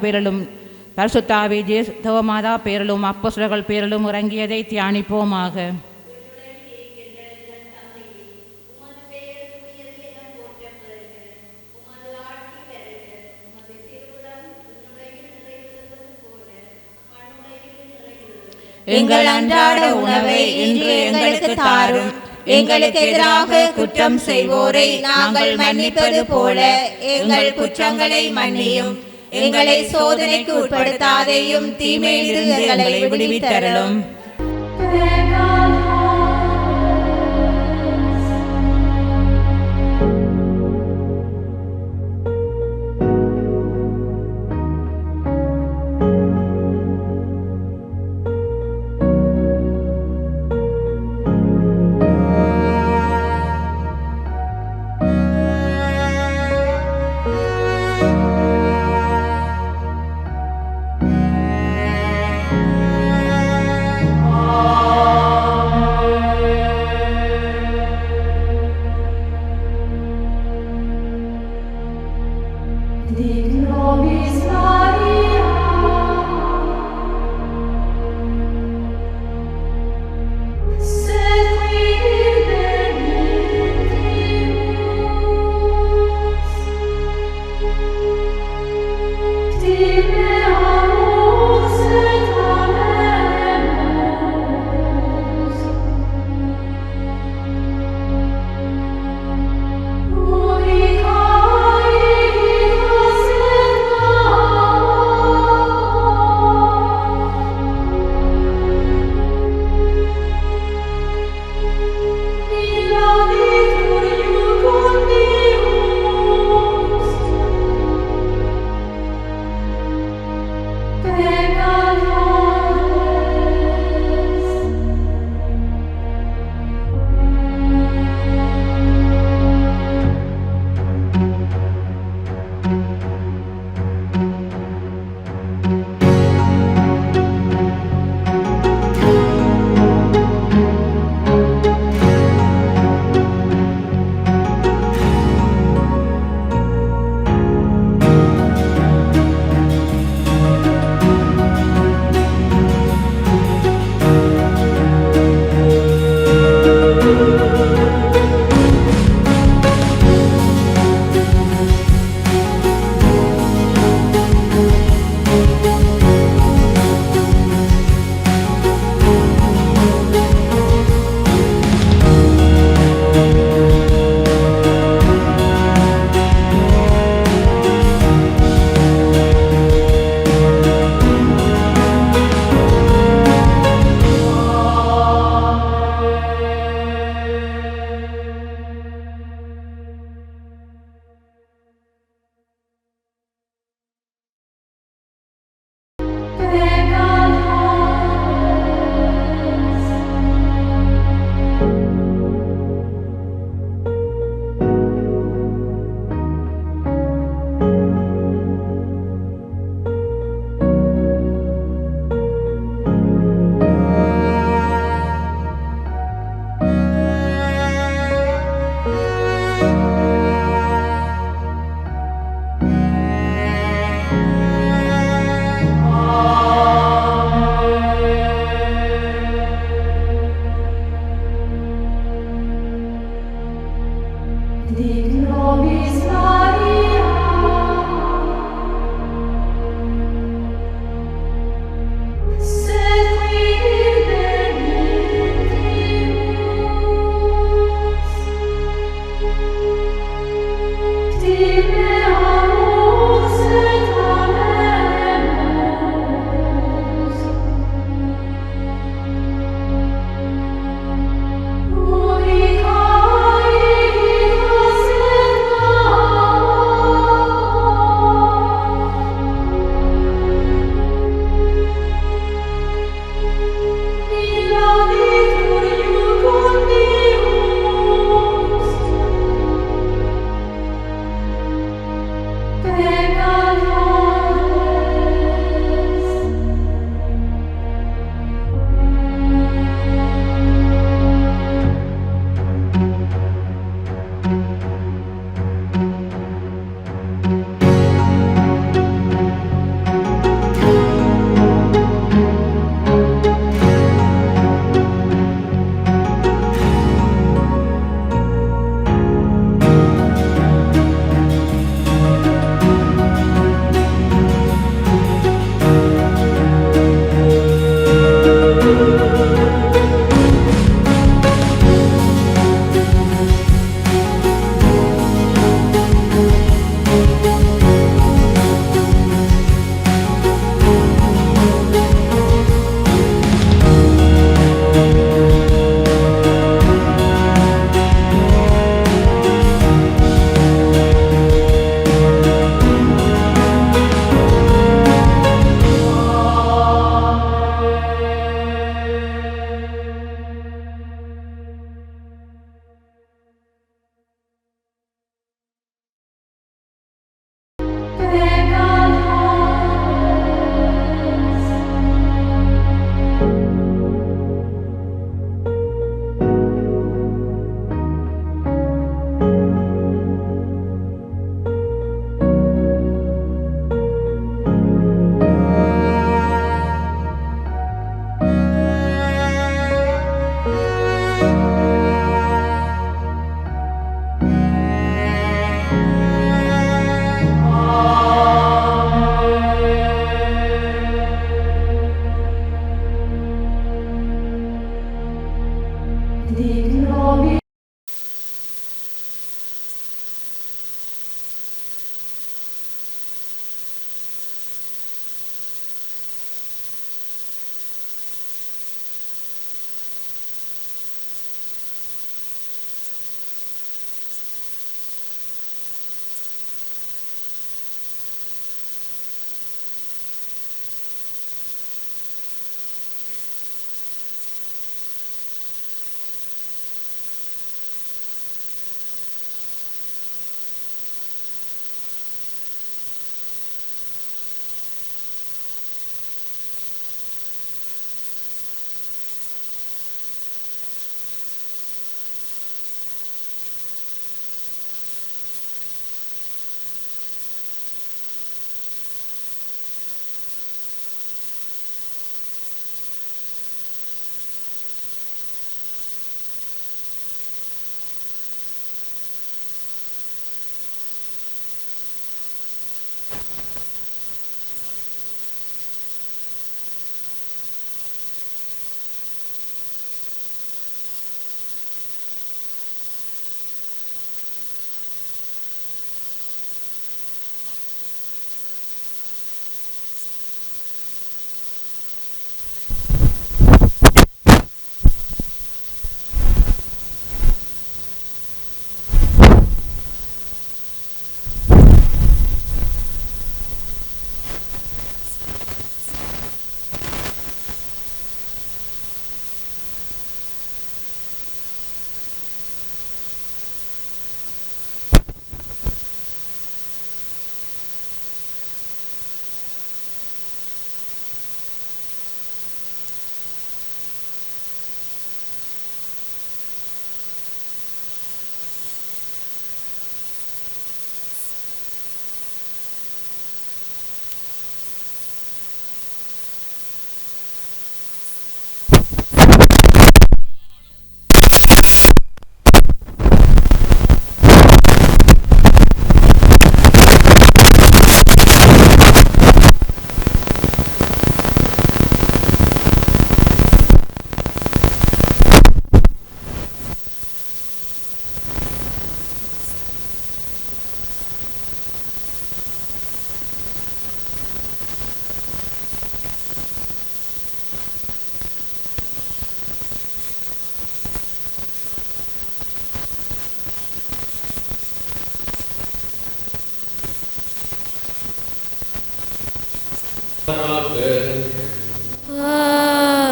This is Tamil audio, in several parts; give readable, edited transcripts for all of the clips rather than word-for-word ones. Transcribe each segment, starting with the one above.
பேரலும் பரிசுத்தாவி தேவமாதா பேரலும் அப்போஸ்தலர்கள் பேரலும் இறங்கியதை தியானிப்போமாக. எங்கள் அன்றாட உணவை இன்று எங்களுக்கு தாரும். எங்களுக்கு எதிராக குற்றம் செய்வோரை நாங்கள் மன்னிப்பது போல எங்கள் குற்றங்களை மன்னியும். எங்களை சோதனைக்கு உட்படுத்தாதையும் தீமையிலிருந்து எங்களை விடுவித்தருளும். எங்கள் அன்றாட உணவை இன்று எங்களுக்கு தாரும். எங்களுக்கு எதிராக குற்றம் செய்வோரை நாங்கள் மன்னிப்பது போல எங்கள் குற்றங்களை மன்னியும். எங்களை சோதனைக்கு உட்படுத்தாதையும் தீமையிலிருந்து எங்களை விடுவித்தருளும். எங்கள் அன்றாட உணவை இன்று எங்களுக்கு தாரும். எங்கள் குற்றங்களை மன்னியும். எங்களை சோதனைக்கு உட்படுத்தாதையும் தீமையிலிருந்து எங்களை விடுவித்தருளும். எங்கள் அன்றாட உணவை இன்று எங்களுக்கு தாரும்.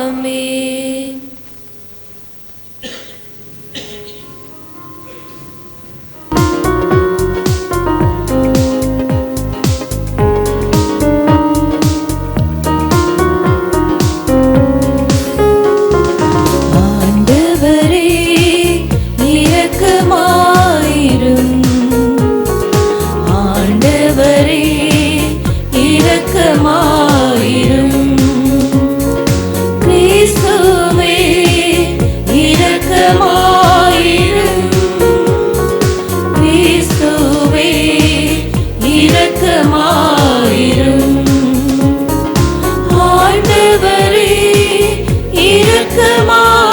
ஆமென். ஆண்டவரே இரக்கமாயிரும். ஆண்டவரே இரக்கமாயிரும். கிறிஸ்துவே இரக்கமாயிரும். கிறிஸ்துவே இரக்கமாயிரும். ஆண்டவரே இரக்கமாயிரும்.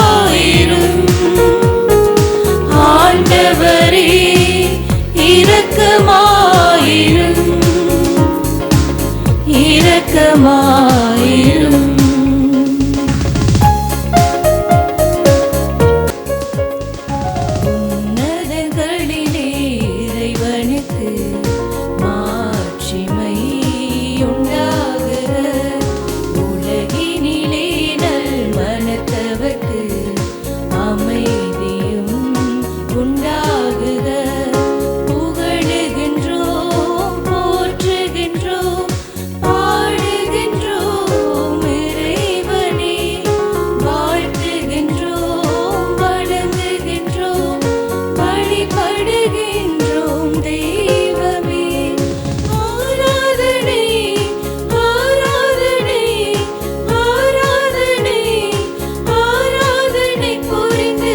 ஆண்டவரே இரக்கமாயிரும். இரக்கமாயிரும். உன்னதங்களிலே இறைவனுக்கு மாட்சிமை உண்டாகுக. உலகினிலே நல் மனத்தவர்க்கு அமைதியும் உண்டாகுக. புகழுகின்றோம், போற்றுகின்றோம், பாடுகின்றோம் இறைவனே. வாழ்த்துகின்றோம், வணங்குகின்றோம், வழிபடுகின்றோம் தெய்வமே. ஆராதனை, ஆராதனை, ஆராதனை, ஆராதனை புரிந்து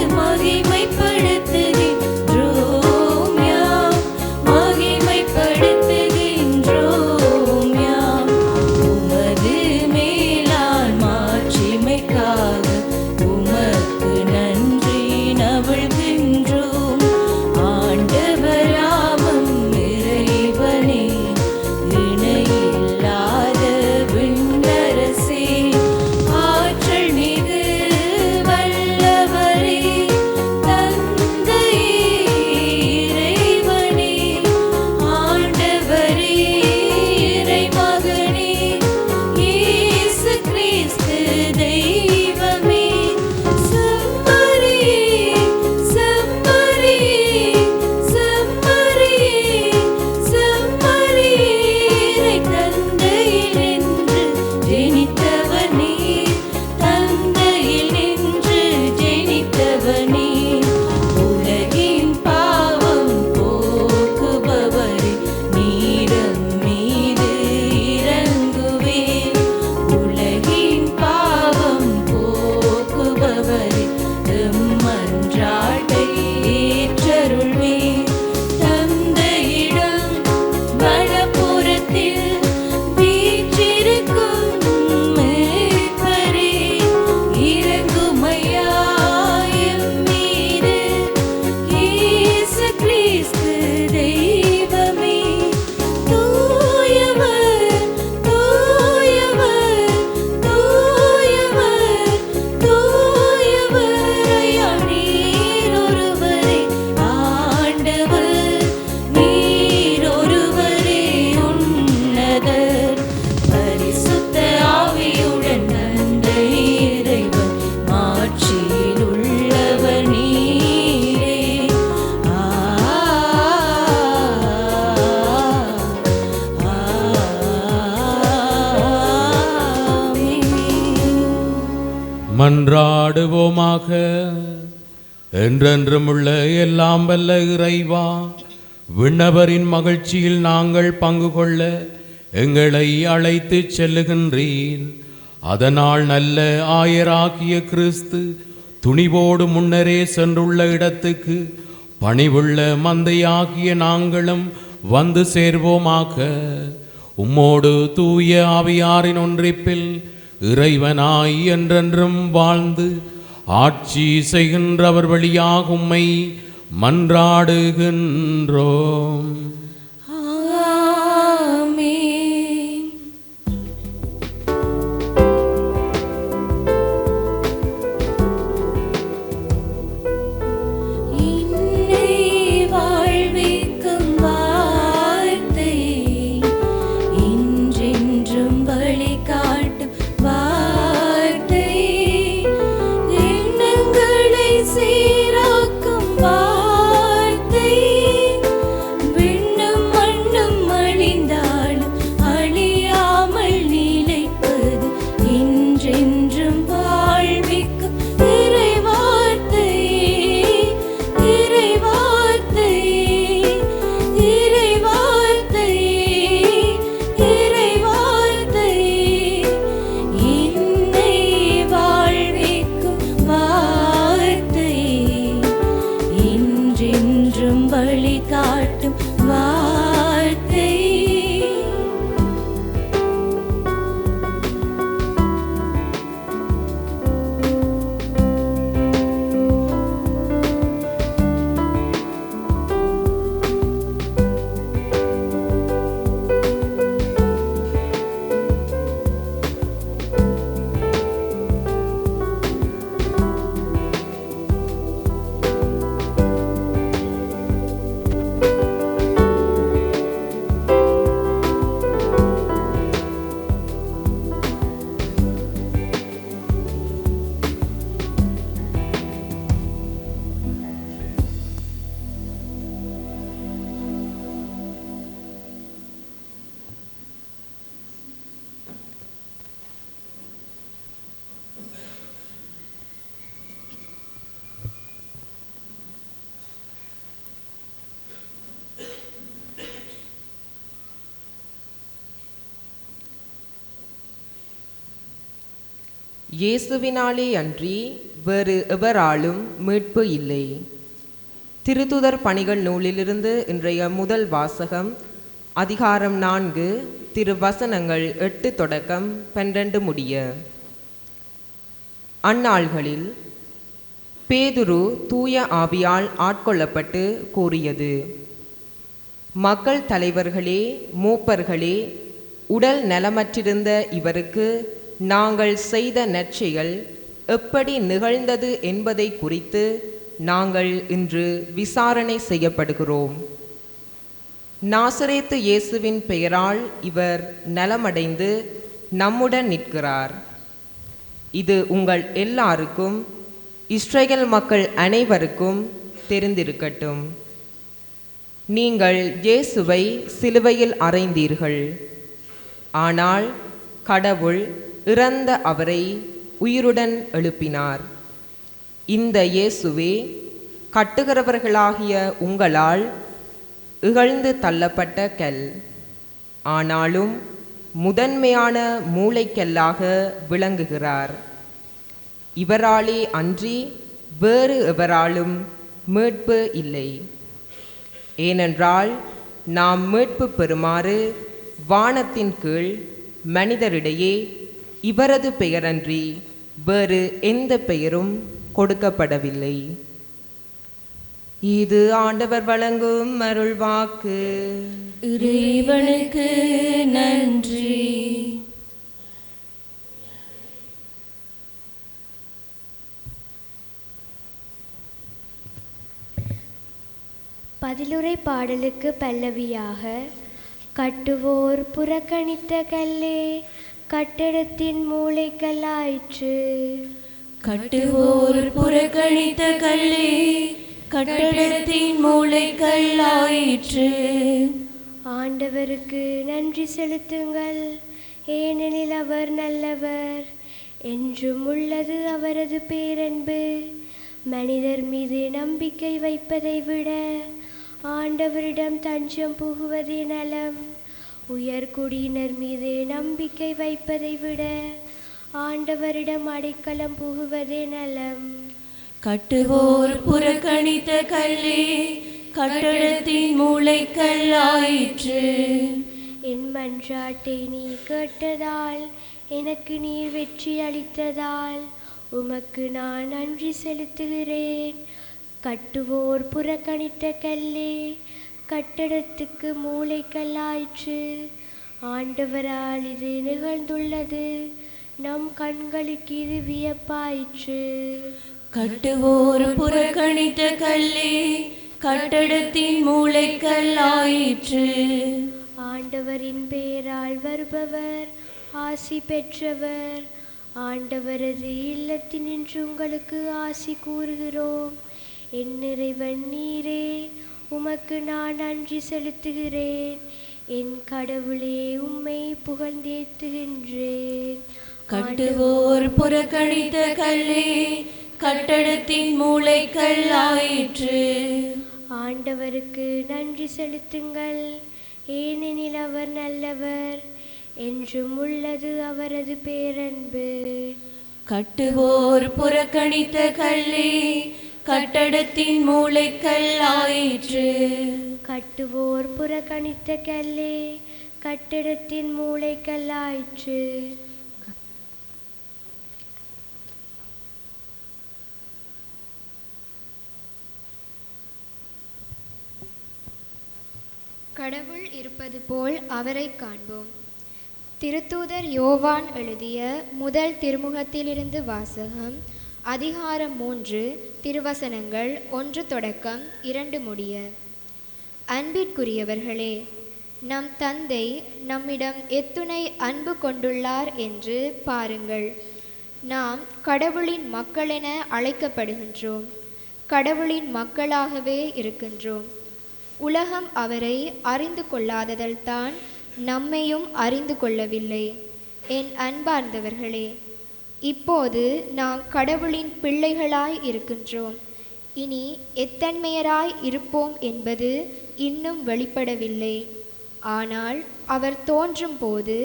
மன்றாடுவோமாக. என்றென்றும் உள்ள எல்லாம் வல்ல இறைவா, விண்ணவரின் மகிழ்ச்சியில் நாங்கள் பங்கு கொள்ள எங்களை அழைத்து செல்லுகின்றீர். அதனால் நல்ல ஆயராகிய கிறிஸ்து துணிவோடு முன்னரே சென்றுள்ள இடத்துக்கு பணிவுள்ள மந்தையாகிய நாங்களும் வந்து சேர்வோமாக. உம்மோடு தூய ஆவியாரின் ஒன்றிப்பில் இறைவனாய் என்றென்றும் வாழ்ந்து ஆட்சி செய்கின்றவர் வழியாக உம்மை மன்றாடுகின்றோம். ஆமென். இன்னை வாழ்விக்கும் வார்த்தை, என்றென்றும் வழி காட்டும் வார்த்தை, எண்ணங்களை சீராக்கும் வார்த்தை, விண்ணும் மண்ணும் அழிந்தாலும் அழியாமல் நிலைப்பது என்றென்றும் வாழ்விக்கும் இறைவார்த்தை, இறைவார்த்தை, இறைவார்த்தை, இறைவார்த்தை, என்னை வாழ்விக்கும் வார்த்தை, என்றென்றும் வழி காட்டும் வார்த்தை. இயேசுவினாலே அன்றி வேறு எவராலும் மீட்பு இல்லை. திருத்துதர் பணிகள் நூலிலிருந்து இன்றைய முதல் வாசகம். அதிகாரம் 4, திருவசனங்கள் 8 தொடக்கம் 12 முடிய. அந்நாள்களில் பேதுரு தூய ஆவியால் ஆட்கொள்ளப்பட்டு கூறியது: மக்கள் தலைவர்களே, மூப்பர்களே, உடல் நலமற்றிருந்த இவருக்கு நாங்கள் செய்த நற்செயல் எப்படி நிகழ்ந்தது என்பதை குறித்து நாங்கள் இன்று விசாரணை செய்யப்படுகிறோம். நாசரேத்து இயேசுவின் பெயரால் இவர் நலமடைந்து நம்முடன் நிற்கிறார். இது உங்கள் எல்லாருக்கும், இஸ்ரேல் மக்கள் அனைவருக்கும் தெரிந்திருக்கட்டும். நீங்கள் இயேசுவை சிலுவையில் அறைந்தீர்கள். ஆனால் கடவுள் இறந்த அவரை உயிருடன் எழுப்பினார். இந்த இயேசுவே கட்டுகிறவர்களாகிய உங்களால் இகழ்ந்து தள்ளப்பட்ட கல், ஆனாலும் முதன்மையான மூளைக்கல்லாக விளங்குகிறார். இவராலே அன்றி வேறு எவராலும் மீட்பு இல்லை. ஏனென்றால் நாம் மீட்பு பெறுமாறு வானத்தின் கீழ் மனிதரிடையே இவரது பெயரன்றி வேறு எந்த பெயரும் கொடுக்கப்படவில்லை. இது ஆண்டவர் வழங்கும் அருள்வாக்கு. இறைவனுக்கு நன்றி. பதிலுரை பாடலுக்கு பல்லவியாக: கட்டுவோர் புறக்கணித்த கல்லே கட்டடத்தின் மூளைக்கல்லாயிற்று. கட்டுவோர் புறக்கணித்த கல்லே கட்டடத்தின் மூளைக்கல்லாயிற்று. ஆண்டவருக்கு நன்றி செலுத்துங்கள், ஏனெனில் அவர் நல்லவர், என்றும் உள்ளது அவரது பேரன்பு. மனிதர் மீது நம்பிக்கை வைப்பதை விட ஆண்டவரிடம் தஞ்சம் புகுவதே நலம். உயர்குடியினர் மீது நம்பிக்கை வைப்பதை விட ஆண்டவரிடம் அடைக்கலம் புகுவதே நலம். கட்டுவோர் புறக்கணித்த கல்லே கட்டடத்தின் மூளைக்கல்லாயிற்று. என் மன்றாட்டை நீ கேட்டதால், எனக்கு நீர் வெற்றி அளித்ததால் உமக்கு நான் நன்றி செலுத்துகிறேன். கட்டுவோர் புறக்கணித்த கல்லே கட்டடத்துக்கு மூளைக்கல்லாயிற்று. ஆண்டவரால் இது நிகழ்ந்துள்ளது, நம் கண்களுக்கு இது வியப்பாயிற்று. கட்டுவோர் புறக்கணித்த கல்லே கட்டடத்தின் மூளைக்கல்லாயிற்று. ஆண்டவரின் பெயரால் வருபவர் ஆசி பெற்றவர். ஆண்டவரது இல்லத்தினின்று உங்களுக்கு ஆசி கூறுகிறோம். என் இறைவன் நீரே, உமக்கு நான் நன்றி செலுத்துகிறேன். என் கடவுளே, உம்மை புகழ்ந்தேத்துகின்றேன். கட்டுவோர் புறக்கணித்த கல்லே கட்டடத்தின் மூளைக்கல்லாயிற்று. ஆண்டவருக்கு நன்றி செலுத்துங்கள், ஏனெனில் அவர் நல்லவர். என்றும் உள்ளது அவரது பேரன்பு. கட்டுவோர் புறக்கணித்த கல்லே கட்டடத்தின் மூளைக்கல்லாயிற்று. கட்டுவோர் புறக்கணித்த கல்லே கட்டடத்தின் மூளைக்கல்லாயிற்று. கடவுள் இருப்பது போல் அவரை காண்போம். திருத்தூதர் யோவான் எழுதிய முதல் திருமுகத்திலிருந்து வாசகம். அதிகாரம் 3, திருவசனங்கள் 1 தொடக்கம் 2 முடிய. அன்பிற்குரியவர்களே, நம் தந்தை நம்மிடம் எத்துணை அன்பு கொண்டுள்ளார் என்று பாருங்கள். நாம் கடவுளின் மக்களென அழைக்கப்படுகின்றோம். கடவுளின் மக்களாகவே இருக்கின்றோம். உலகம் அவரை அறிந்து கொள்ளாததால் தான் நம்மையும் அறிந்து கொள்ளவில்லை. என் அன்பார்ந்தவர்களே, இப்போது நாம் கடவுளின் பிள்ளைகளாய் இருக்கின்றோம். இனி எத்தன்மையராய் இருப்போம் என்பது இன்னும் வெளிப்படவில்லை. ஆனால் அவர் தோன்றும் போது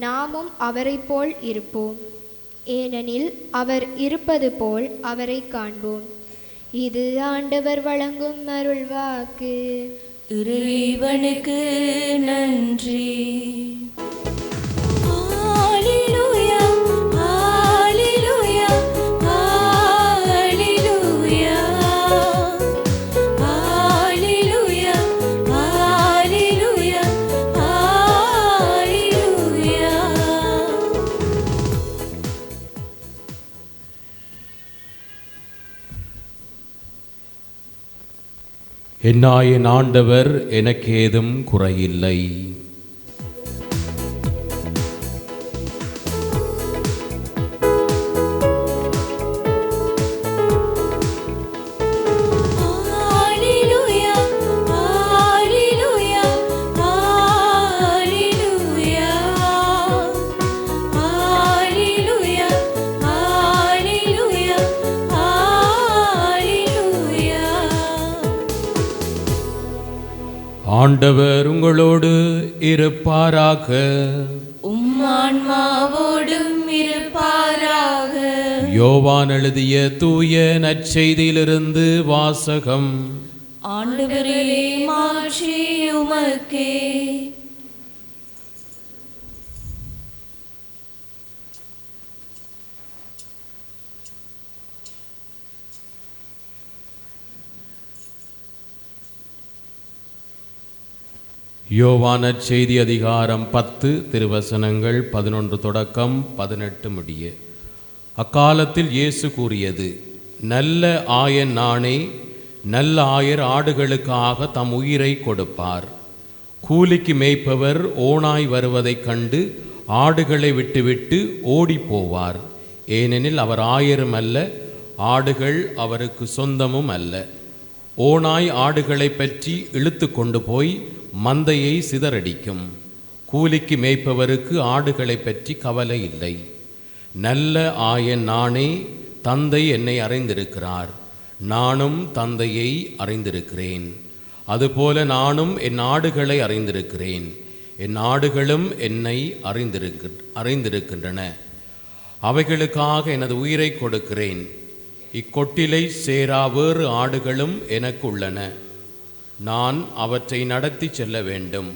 நாமும் அவரை போல் இருப்போம். ஏனெனில் அவர் இருப்பது போல் அவரை காண்போம். இது ஆண்டவர் வழங்கும் அருள்வாக்கு. இறைவனுக்கு நன்றி. ஹalleluya, ஹalleluya, ஹalleluya, ஹalleluya, ஹalleluya, ஹalleluya. என்னாயின் ஆண்டவர் எனக்கு ஏதும் குறையில்லை. ஹalleluya, ஹalleluya, ஹalleluya, ஹalleluya, ஹalleluya, ஹalleluya. ஆண்டவர் உங்களோடு இருப்பாராக. உம்மான்மாவோடும் இருப்பாராக. யோவான் எழுதிய தூய நற்செய்தியிலிருந்து வாசகம். ஆண்டவரே, மாட்சி உமக்கே. யோவான் நற்செய்தி அதிகாரம் 10 திருவசனங்கள் 11 தொடக்கம் 18 முடிய. அக்காலத்தில் இயேசு கூறியது, நல்ல ஆயன் நானே. நல்ல ஆயர் ஆடுகளுக்காக தம் உயிரை கொடுப்பார். கூலிக்கு மேய்ப்பவர் ஓநாய் வருவதைக் கண்டு ஆடுகளை விட்டுவிட்டு ஓடி போவார். ஏனெனில் அவர் ஆயரும் அல்ல, ஆடுகள் அவருக்கு சொந்தமும் அல்ல. ஓநாய் ஆடுகளை பற்றி இழுத்து கொண்டு போய் மந்தையை சிதறடிக்கும். கூலிக்கு மேய்ப்பவருக்கு ஆடுகளை பற்றி கவலை இல்லை. நல்ல ஆயன் நானே, தந்தை என்னை அறிந்திருக்கிறார், நானும் தந்தையை அறிந்திருக்கிறேன். அதுபோல நானும் என் ஆடுகளை அறிந்திருக்கிறேன், என் ஆடுகளும் என்னை அறிந்திருக்கின்றன. அவைகளுக்காக எனது உயிரை கொடுக்கிறேன். இக்கொட்டிலை சேரா வேறு ஆடுகளும் எனக்கு உள்ளன. நான் அவற்றை நடத்தி செல்ல வேண்டும்.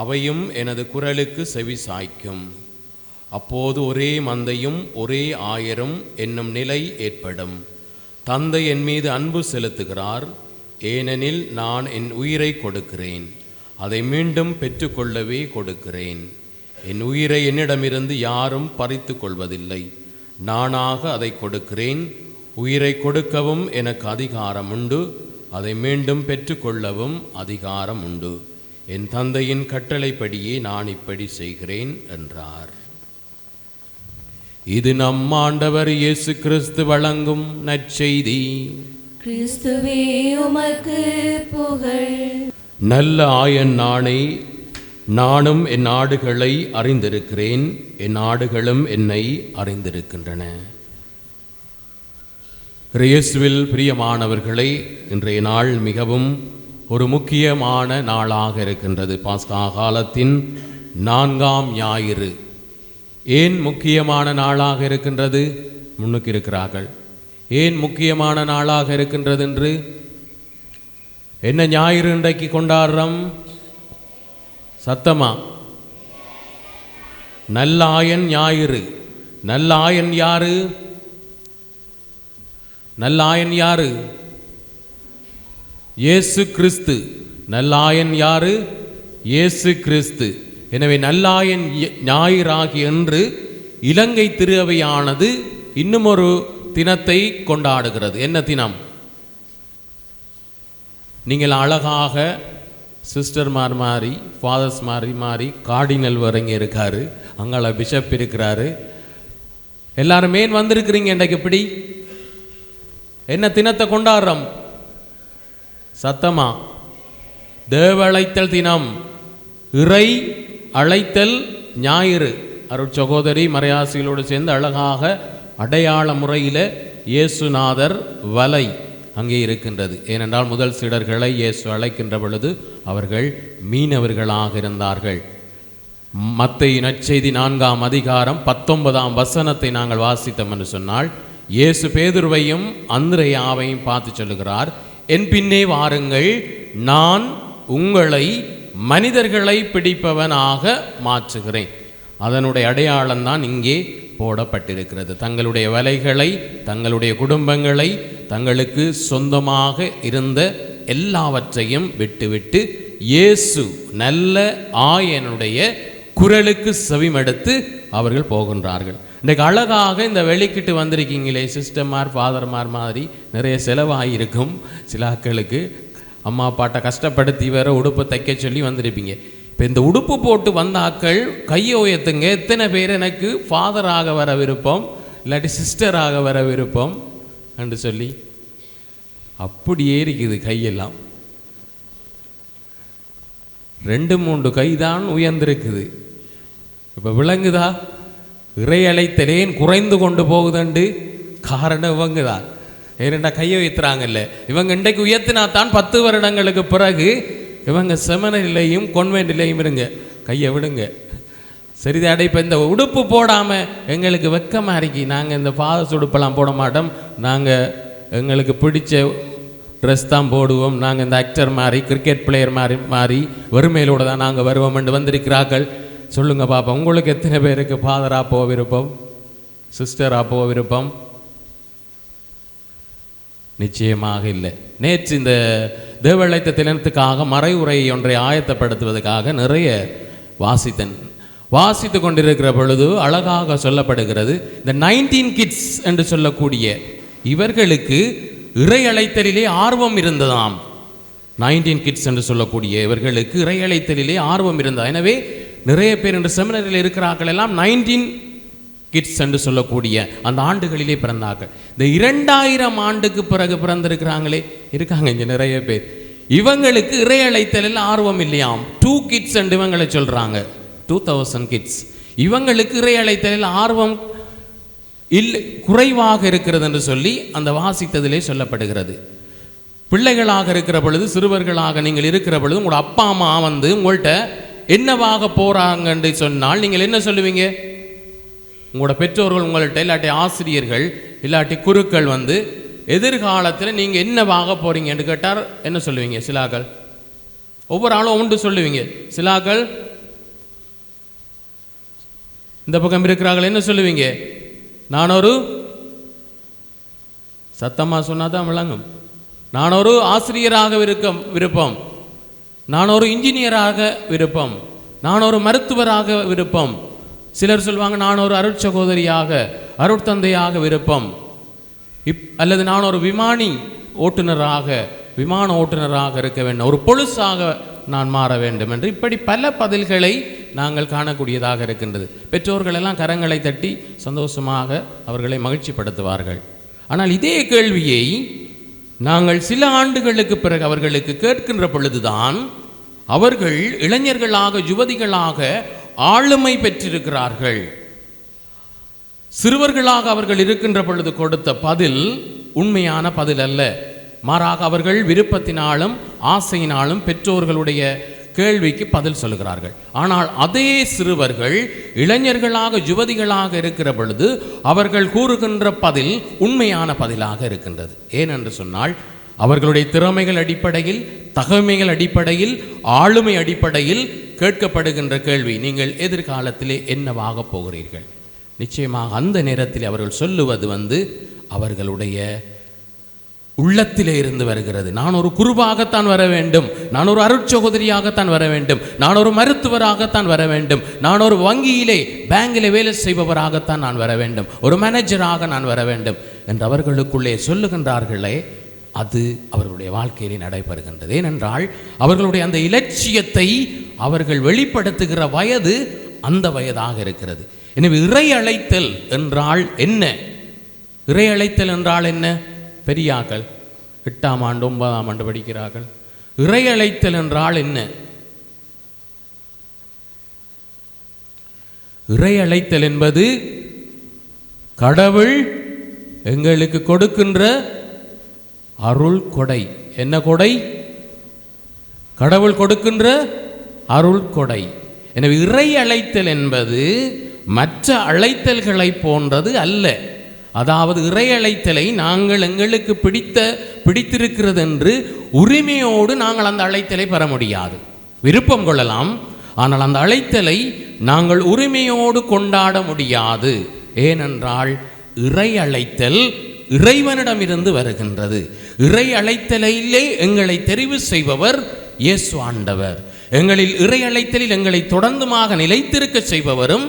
அவையும் எனது குரலுக்கு செவி சாய்க்கும். அப்போது ஒரே மந்தையும் ஒரே ஆயரும் என்னும் நிலை ஏற்படும். தந்தை என் மீது அன்பு செலுத்துகிறார், ஏனெனில் நான் என் உயிரை கொடுக்கிறேன். அதை மீண்டும் பெற்றுக்கொள்ளவே கொடுக்கிறேன். என் உயிரை என்னிடமிருந்து யாரும் பறித்து கொள்வதில்லை. நானாக அதை கொடுக்கிறேன். உயிரை கொடுக்கவும் எனக்கு அதிகாரம் உண்டு, அதை மீண்டும் பெற்றுக்கொள்ளவும் அதிகாரம் உண்டு. என் தந்தையின் கட்டளைப்படியே நான் இப்படி செய்கிறேன் என்றார். இது நம் ஆண்டவர் இயேசு கிறிஸ்து வழங்கும் நற்செய்தி. கிறிஸ்துவே உமக்கு புகழ். நல்ல ஆயன் நானே, நானும் என் ஆடுகளை அறிந்திருக்கிறேன், என் ஆடுகளும் என்னை அறிந்திருக்கின்றன. இயேசுவில் பிரியமானவர்களே, இன்றைய நாள் மிகவும் ஒரு முக்கியமான நாளாக இருக்கின்றது. பாஸ்கா காலத்தின் 4ஆம் ஞாயிறு. ஏன் முக்கியமான நாளாக இருக்கின்றது? முன்னுக்கு இருக்கிறார்கள். ஏன் முக்கியமான நாளாக இருக்கின்றது என்று? என்ன ஞாயிறு இன்றைக்கு கொண்டாடுறோம்? சத்தமா? நல்லாயன் ஞாயிறு. நல்லாயன் யாரு? நல்லாயன் யாரு? இயேசு கிறிஸ்து. நல்லாயன் யாரு? இயேசு கிறிஸ்து. எனவே நல்லாயன் ஞாயிறாகி என்று இலங்கை திரு அவையானது இன்னும் ஒரு தினத்தை கொண்டாடுகிறது. என்ன தினம்? நீங்கள் அழகாக சிஸ்டர்மார் மாறி, ஃபாதர்ஸ் மாறி கார்டினல் வரங்க இருக்காரு, அங்கால பிஷப் இருக்கிறாரு, எல்லாரும் ஏன் வந்திருக்கிறீங்க? இன்றைக்கு எப்படி என்ன தினத்தை கொண்டாடுறோம்? சத்தமா? தேவ அழைத்தல் தினம், இறை அழைத்தல் ஞாயிறு. அருட்சகோதரி மறையாசிகளோடு சேர்ந்து அழகாக அடையாள முறையில் இயேசுநாதர் வலை அங்கே இருக்கின்றது. ஏனென்றால் முதல் சீடர்களை இயேசு அழைக்கின்ற பொழுது அவர்கள் மீனவர்களாக இருந்தார்கள். மத்தேயு நற்செய்தி 4ஆம் அதிகாரம் 19ஆம் வசனத்தை நாங்கள் வாசித்தோம் என்று சொன்னால், இயேசு பேதுருவையும் அந்திரேயாவையும் பார்த்து சொல்லுகிறார், என் பின்னே வாருங்கள், நான் உங்களை மனிதர்களை பிடிப்பவனாக மாற்றுகிறேன். அதனுடைய அடையாளம்தான் இங்கே போடப்பட்டிருக்கிறது. தங்களுடைய வலைகளை, தங்களுடைய குடும்பங்களை, தங்களுக்கு சொந்தமாக இருந்த எல்லாவற்றையும் விட்டுவிட்டு இயேசு நல்ல ஆயனுடைய குரலுக்கு செவிமடுத்து அவர்கள் போகின்றார்கள். இன்றைக்கு அழகாக இந்த வெளிக்கிட்டு வந்திருக்கீங்களே சிஸ்டர்மார், ஃபாதர்மார் மாதிரி நிறைய செலவாகிருக்கும். சில ஆட்களுக்கு அம்மா அப்பாட்ட கஷ்டப்படுத்தி வேற உடுப்பு தைக்க சொல்லி வந்திருப்பீங்க. இப்போ இந்த உடுப்பு போட்டு வந்த ஆக்கள் கையை உயர்த்துங்க. எத்தனை பேர் எனக்கு ஃபாதராக வர விருப்பம், இல்லாட்டி சிஸ்டராக வர விருப்பம் என்று சொல்லி அப்படியே இருக்குது கையெல்லாம். 2-3 கைதான் உயர்ந்திருக்குது. இப்போ விளங்குதா? இறை அழைத்தலேன் குறைந்து கொண்டு போகுதுண்டு காரணம் இவங்குதான். ஏனெண்டா கையை உயர்த்துறாங்கல்ல. இவங்க இன்றைக்கு உயர்த்தினா தான் 10 வருடங்களுக்கு பிறகு இவங்க செமினரிலையும் கான்வென்ட்லையும் இருங்க. கையை விடுங்க. சரிதாடா? இப்போ இந்த உடுப்பு போடாமல் எங்களுக்கு வெக்கமாக இருக்கி, நாங்கள் இந்த ஃபாதர்ஸ் உடுப்பெல்லாம் போட மாட்டோம், நாங்கள் எங்களுக்கு பிடிச்ச ட்ரெஸ் தான் போடுவோம், நாங்கள் இந்த ஆக்டர் மாதிரி கிரிக்கெட் பிளேயர் மாதிரி வறுமையிலோடு தான் நாங்கள் வருவோம் என்று வந்திருக்கிறார்கள். சொல்லுங்கள் பாப்பா, உங்களுக்கு எத்தனை பேருக்கு ஃபாதராக போக விருப்பம், சிஸ்டராக போக விருப்பம்? நிச்சயமாக இல்லை. நேற்று இந்த தேவழைத்த தினத்துக்காக மறைவுரை ஒன்றை ஆயத்தப்படுத்துவதற்காக நிறைய வாசித்து கொண்டிருக்கிற பொழுது அழகாக சொல்லப்படுகிறது, இந்த 19 கிட்ஸ் என்று சொல்லக்கூடிய இவர்களுக்கு இறை அழைத்தலிலே ஆர்வம் இருந்ததாம். 19 கிட்ஸ் என்று சொல்லக்கூடிய இவர்களுக்கு இறை அழைத்தலிலே ஆர்வம் இருந்தது. எனவே நிறைய பேர் இந்த செமினரியில் இருக்கிறார்கள் எல்லாம் 19 கிட்ஸ் என்று சொல்லக்கூடிய அந்த ஆண்டுகளிலே பிறந்தார்கள். இந்த 2000 ஆண்டுக்கு பிறகு பிறந்திருக்கிறாங்களே இருக்காங்க இங்கே நிறைய பேர். இவங்களுக்கு இறை அழைத்தலில் ஆர்வம் இல்லையாம். 2 கிட்ஸ் என்று இவங்களை சொல்கிறாங்க. 2000 கிட்ஸ். இவங்களுக்கு இறை அழைத்தலில் ஆர்வம் இல்லை குறைவாக இருக்கிறது என்று சொல்லி அந்த வாசித்ததிலே சொல்லப்படுகிறது. பிள்ளைகளாக இருக்கிற பொழுது, சிறுவர்களாக நீங்கள் இருக்கிற பொழுது உங்களோட அப்பா அம்மா வந்து உங்கள்கிட்ட என்னவாக போகிறாங்கன்னு சொன்னால் நீங்கள் என்ன சொல்லுவீங்க? உங்களோட பெற்றோர்கள் உங்கள்கிட்ட, இல்லாட்டி ஆசிரியர்கள், இல்லாட்டி குருக்கள் வந்து எதிர்காலத்தில் நீங்கள் என்னவாக போகிறீங்கன்னு கேட்டார் என்ன சொல்லுவீங்க? சிலாக்கள் ஒவ்வொரு ஆளும் ஒன்று சொல்லுவீங்க. சிலாக்கள் இந்த பக்கம் இருக்கிறார்கள் என்ன சொல்லுவீங்க? நான் ஒரு, சத்தமாக சொன்னால் தான் விளங்கும், நான் ஒரு ஆசிரியராக விருப்பம், நான் ஒரு இன்ஜினியராக விருப்பம், நான் ஒரு மருத்துவராக விருப்பம். சிலர் சொல்லுவாங்க நான் ஒரு அருட்சகோதரியாக, அருட்தந்தையாக விருப்பம், அல்லது நான் ஒரு விமான ஓட்டுநராக இருக்க வேண்டும், ஒரு பொலிஸாக நான் மாற வேண்டும் என்று இப்படி பல பதில்களை நாங்கள் காணக்கூடியதாக இருக்கின்றது. பெற்றோர்கள் எல்லாம் கரங்களை தட்டி சந்தோஷமாக அவர்களை மகிழ்ச்சிப்படுத்துவார்கள். ஆனால் இதே கேள்வியை நாங்கள் சில ஆண்டுகளுக்கு பிறகு அவர்களுக்கு கேட்கின்ற பொழுதுதான் அவர்கள் இளைஞர்களாக, யுவதிகளாக ஆளுமை பெற்றிருக்கிறார்கள். சிறுவர்களாக அவர்கள் இருக்கின்ற பொழுது கொடுத்த பதில் உண்மையான பதில் அல்ல. மாறாக அவர்கள் விருப்பத்தினாலும் ஆசையினாலும் பெற்றோர்களுடைய கேள்விக்கு பதில் சொல்கிறார்கள். ஆனால் அதே சிறுவர்கள் இளைஞர்களாக, யுவதிகளாக இருக்கிற பொழுது அவர்கள் கூறுகின்ற பதில் உண்மையான பதிலாக இருக்கின்றது. ஏனென்று சொன்னால் அவர்களுடைய திறமைகள் அடிப்படையில், தகமைகள் அடிப்படையில், ஆளுமை அடிப்படையில் கேட்கப்படுகின்ற கேள்வி, நீங்கள் எதிர்காலத்திலே என்னவாக போகிறீர்கள்? நிச்சயமாக அந்த நேரத்தில் அவர்கள் சொல்லுவது வந்து அவர்களுடைய உள்ளத்திலே இருந்து வருகிறது. நான் ஒரு குருவாகத்தான் வர வேண்டும், நான் ஒரு அருட்சகோதரியாகத்தான் வர வேண்டும், நான் ஒரு மருத்துவராகத்தான் வர வேண்டும், நான் ஒரு வங்கியிலே பேங்கிலே வேலை செய்பவராகத்தான் நான் வர வேண்டும், ஒரு மேனேஜராக நான் வர வேண்டும் என்று அவர்களுக்குள்ளே சொல்லுகின்றார்களே, அது அவர்களுடைய வாழ்க்கையிலே நடைபெறுகின்றது. ஏனென்றால் அவர்களுடைய அந்த இலட்சியத்தை அவர்கள் வெளிப்படுத்துகிற வயது அந்த வயதாக இருக்கிறது. எனவே இறை அழைத்தல் என்றால் என்ன? இறை அழைத்தல் என்றால் என்ன? பெரியாக்கள் 8ஆம் ஆண்டு 9ஆம் ஆண்டு படிக்கிறார்கள். இறை அழைத்தல் என்றால் என்ன? இறை அழைத்தல் என்பது கடவுள் எங்களுக்கு கொடுக்கின்ற அருள் கொடை. என்ன கொடை? கடவுள் கொடுக்கின்ற அருள் கொடை. எனவே இறை அழைத்தல் என்பது மற்ற அழைத்தல்களை போன்றது அல்ல. அதாவது இறை அழைத்தலை நாங்கள் எங்களுக்கு பிடித்திருக்கிறது என்று உரிமையோடு நாங்கள் அந்த அழைத்தலை பெற முடியாது. விருப்பம் கொள்ளலாம், ஆனால் அந்த அழைத்தலை நாங்கள் உரிமையோடு கொண்டாட முடியாது. ஏனென்றால் இறை அழைத்தல் இறைவனிடமிருந்து வருகின்றது. இறை அழைத்தலிலே எங்களை தெரிவு செய்பவர் இயேசு ஆண்டவர். எங்களில் இறை அழைத்தலில் எங்களை தொடர்ந்துமாக நிலைத்திருக்க செய்பவரும்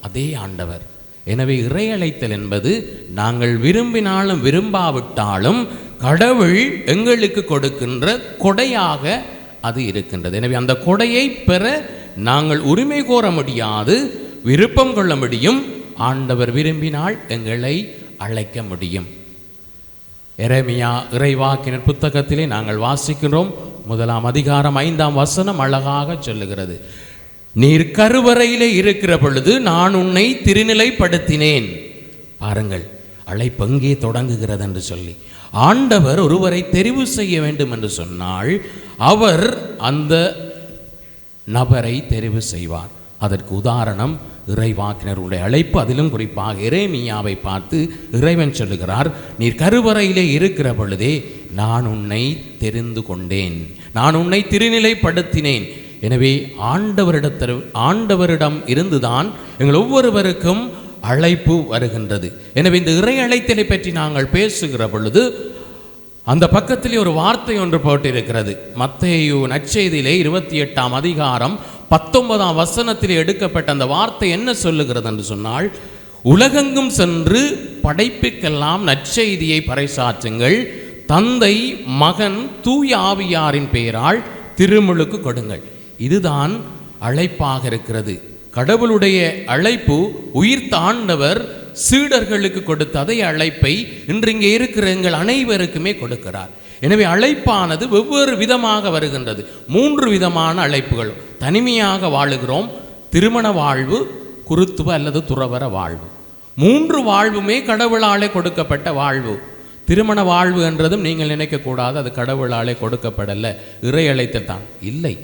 அதே ஆண்டவர். எனவே இறை அழைத்தல் என்பது நாங்கள் விரும்பினாலும் விரும்பாவிட்டாலும் கடவுள் எங்களுக்கு கொடுக்கின்ற கொடையாக அது இருக்கின்றது. எனவே அந்த கொடையை பெற நாங்கள் உரிமை கோர முடியாது, விருப்பம் கொள்ள முடியும். ஆண்டவர் விரும்பினால் எங்களை அழைக்க முடியும். எரேமியா இறைவாக்கினர் புத்தகத்திலே நாங்கள் வாசிக்கிறோம். 1ஆம் அதிகாரம் 5ஆம் வசனம் அழகாக சொல்லுகிறது, நீர் கருவறையிலே இருக்கிற பொழுது நான் உன்னை திருநிலைப்படுத்தினேன். பாருங்கள், அழைப்பு எங்கே தொடங்குகிறது என்று சொல்லி. ஆண்டவர் ஒருவரை தெரிவு செய்ய வேண்டும் என்று சொன்னால் அவர் அந்த நபரை தெரிவு செய்வார். அதற்கு உதாரணம் இறைவாக்கினருடைய அழைப்பு. அதிலும் குறிப்பாக எரேமியாவை பார்த்து இறைவன் சொல்லுகிறார், நீர் கருவறையிலே இருக்கிற பொழுதே நான் உன்னை தெரிந்து கொண்டேன், நான் உன்னை திருநிலைப்படுத்தினேன். எனவே ஆண்டவரிடம் இருந்துதான் எங்கள் ஒவ்வொருவருக்கும் அழைப்பு வருகின்றது. எனவே இந்த இறை அழைத்தலை பற்றி நாங்கள் பேசுகிற பொழுது அந்த பக்கத்திலே ஒரு வார்த்தை ஒன்று போட்டிருக்கிறது. மத்தேயு நற்செய்தியிலே 28ஆம் அதிகாரம் 19ஆம் வசனத்திலே எடுக்கப்பட்ட அந்த வார்த்தை என்ன சொல்லுகிறது என்று சொன்னால், உலகெங்கும் சென்று படைப்புக்கெல்லாம் நற்செய்தியை பறைசாற்றுங்கள், தந்தை மகன் தூய ஆவியாரின் பெயரால் திருமுழுக்கு கொடுங்கள். இதுதான் அழைப்பாக இருக்கிறது. கடவுளுடைய அழைப்பு உயிர்த்த ஆண்டவர் சீடர்களுக்கு கொடுத்த அதே அழைப்பை இன்று இங்கே இருக்கிற எங்கள் அனைவருக்குமே கொடுக்கிறார். எனவே அழைப்பானது வெவ்வேறு விதமாக வருகின்றது. 3 விதமான அழைப்புகள். தனிமையாக வாழுகிறோம், திருமண வாழ்வு, குருத்துவ அல்லது துறவற வாழ்வு. 3 வாழ்வுமே கடவுளாலே கொடுக்கப்பட்ட வாழ்வு. திருமண வாழ்வு என்றதும் நீங்கள் நினைக்கக்கூடாது அது கடவுளாலே கொடுக்கப்படல, இறை அழைத்தல் தான். இல்லை,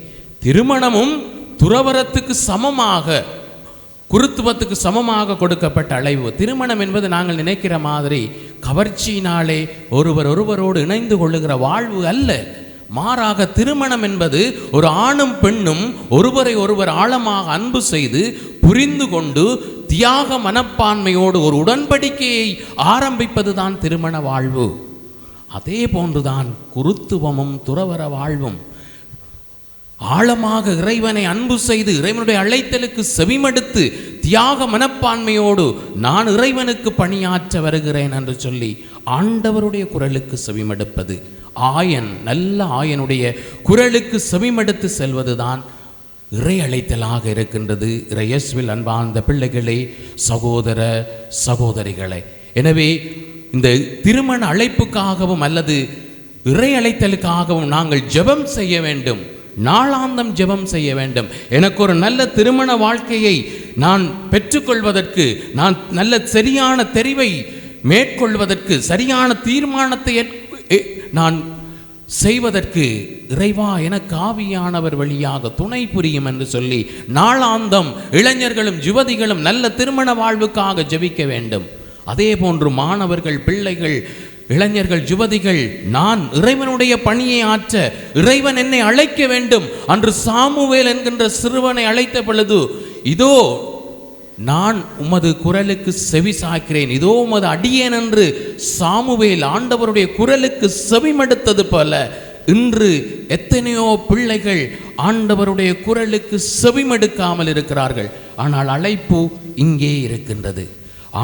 திருமணமும் துறவரத்துக்கு சமமாக, குருத்துவத்துக்கு சமமாக கொடுக்கப்பட்ட அழைவு. திருமணம் என்பது நாங்கள் நினைக்கிற மாதிரி கவர்ச்சியினாலே ஒருவரோடு இணைந்து கொள்ளுகிற வாழ்வு அல்ல. மாறாக திருமணம் என்பது ஒரு ஆணும் பெண்ணும் ஒருவரை ஆழமாக அன்பு செய்து புரிந்து கொண்டு தியாக மனப்பான்மையோடு ஒரு உடன்படிக்கையை ஆரம்பிப்பதுதான் திருமண வாழ்வு. அதே போன்றுதான் குருத்துவமும் துறவர வாழ்வும். ஆழமாக இறைவனை அன்பு செய்து இறைவனுடைய அழைத்தலுக்கு செவிமடுத்து தியாக மனப்பான்மையோடு நான் இறைவனுக்கு பணியாற்ற வருகிறேன் என்று சொல்லி ஆண்டவருடைய குரலுக்கு செவிமடுப்பது, ஆயன் நல்ல ஆயனுடைய குரலுக்கு செவிமடுத்து செல்வதுதான் இறை அழைத்தலாக இருக்கின்றது. இறையேசுவில் அன்பார்ந்த பிள்ளைகளே, சகோதர சகோதரிகளே, எனவே இந்த திருமண அழைப்புக்காகவும் அல்லது இறை அழைத்தலுக்காகவும் நாங்கள் ஜெபம் செய்ய வேண்டும், நாளாந்தம் ஜெபம் செய்ய வேண்டும். எனக்கு ஒரு நல்ல திருமண வாழ்க்கையை நான் பெற்றுக்கொள்வதற்கு, நான் நல்ல சரியான தெரிவை மேற்கொள்வதற்கு, சரியான தீர்மானத்தை நான் செய்வதற்கு இறைவா எனக்கு ஆவியானவர் வழியாக துணை புரியும் என்று சொல்லி நாளாந்தம் இளைஞர்களும் யுவதிகளும் நல்ல திருமண வாழ்வுக்காக ஜெபிக்க வேண்டும். அதே போன்று மாணவர்கள், பிள்ளைகள், இளைஞர்கள், யுவதிகள், நான் இறைவனுடைய பணியை ஆற்ற இறைவன் என்னை அழைக்க வேண்டும். அன்று சாமுவேல் என்கின்ற சிறுவனை அழைத்த பொழுது, இதோ நான் உமது குரலுக்கு செவி சாய்க்கிறேன், இதோ உமது அடியேன் என்று சாமுவேல் ஆண்டவருடைய குரலுக்கு செவிமடுத்தது போல இன்று எத்தனையோ பிள்ளைகள் ஆண்டவருடைய குரலுக்கு செவிமடுக்காமல் இருக்கிறார்கள். ஆனால் அழைப்பு இங்கே இருக்கின்றது.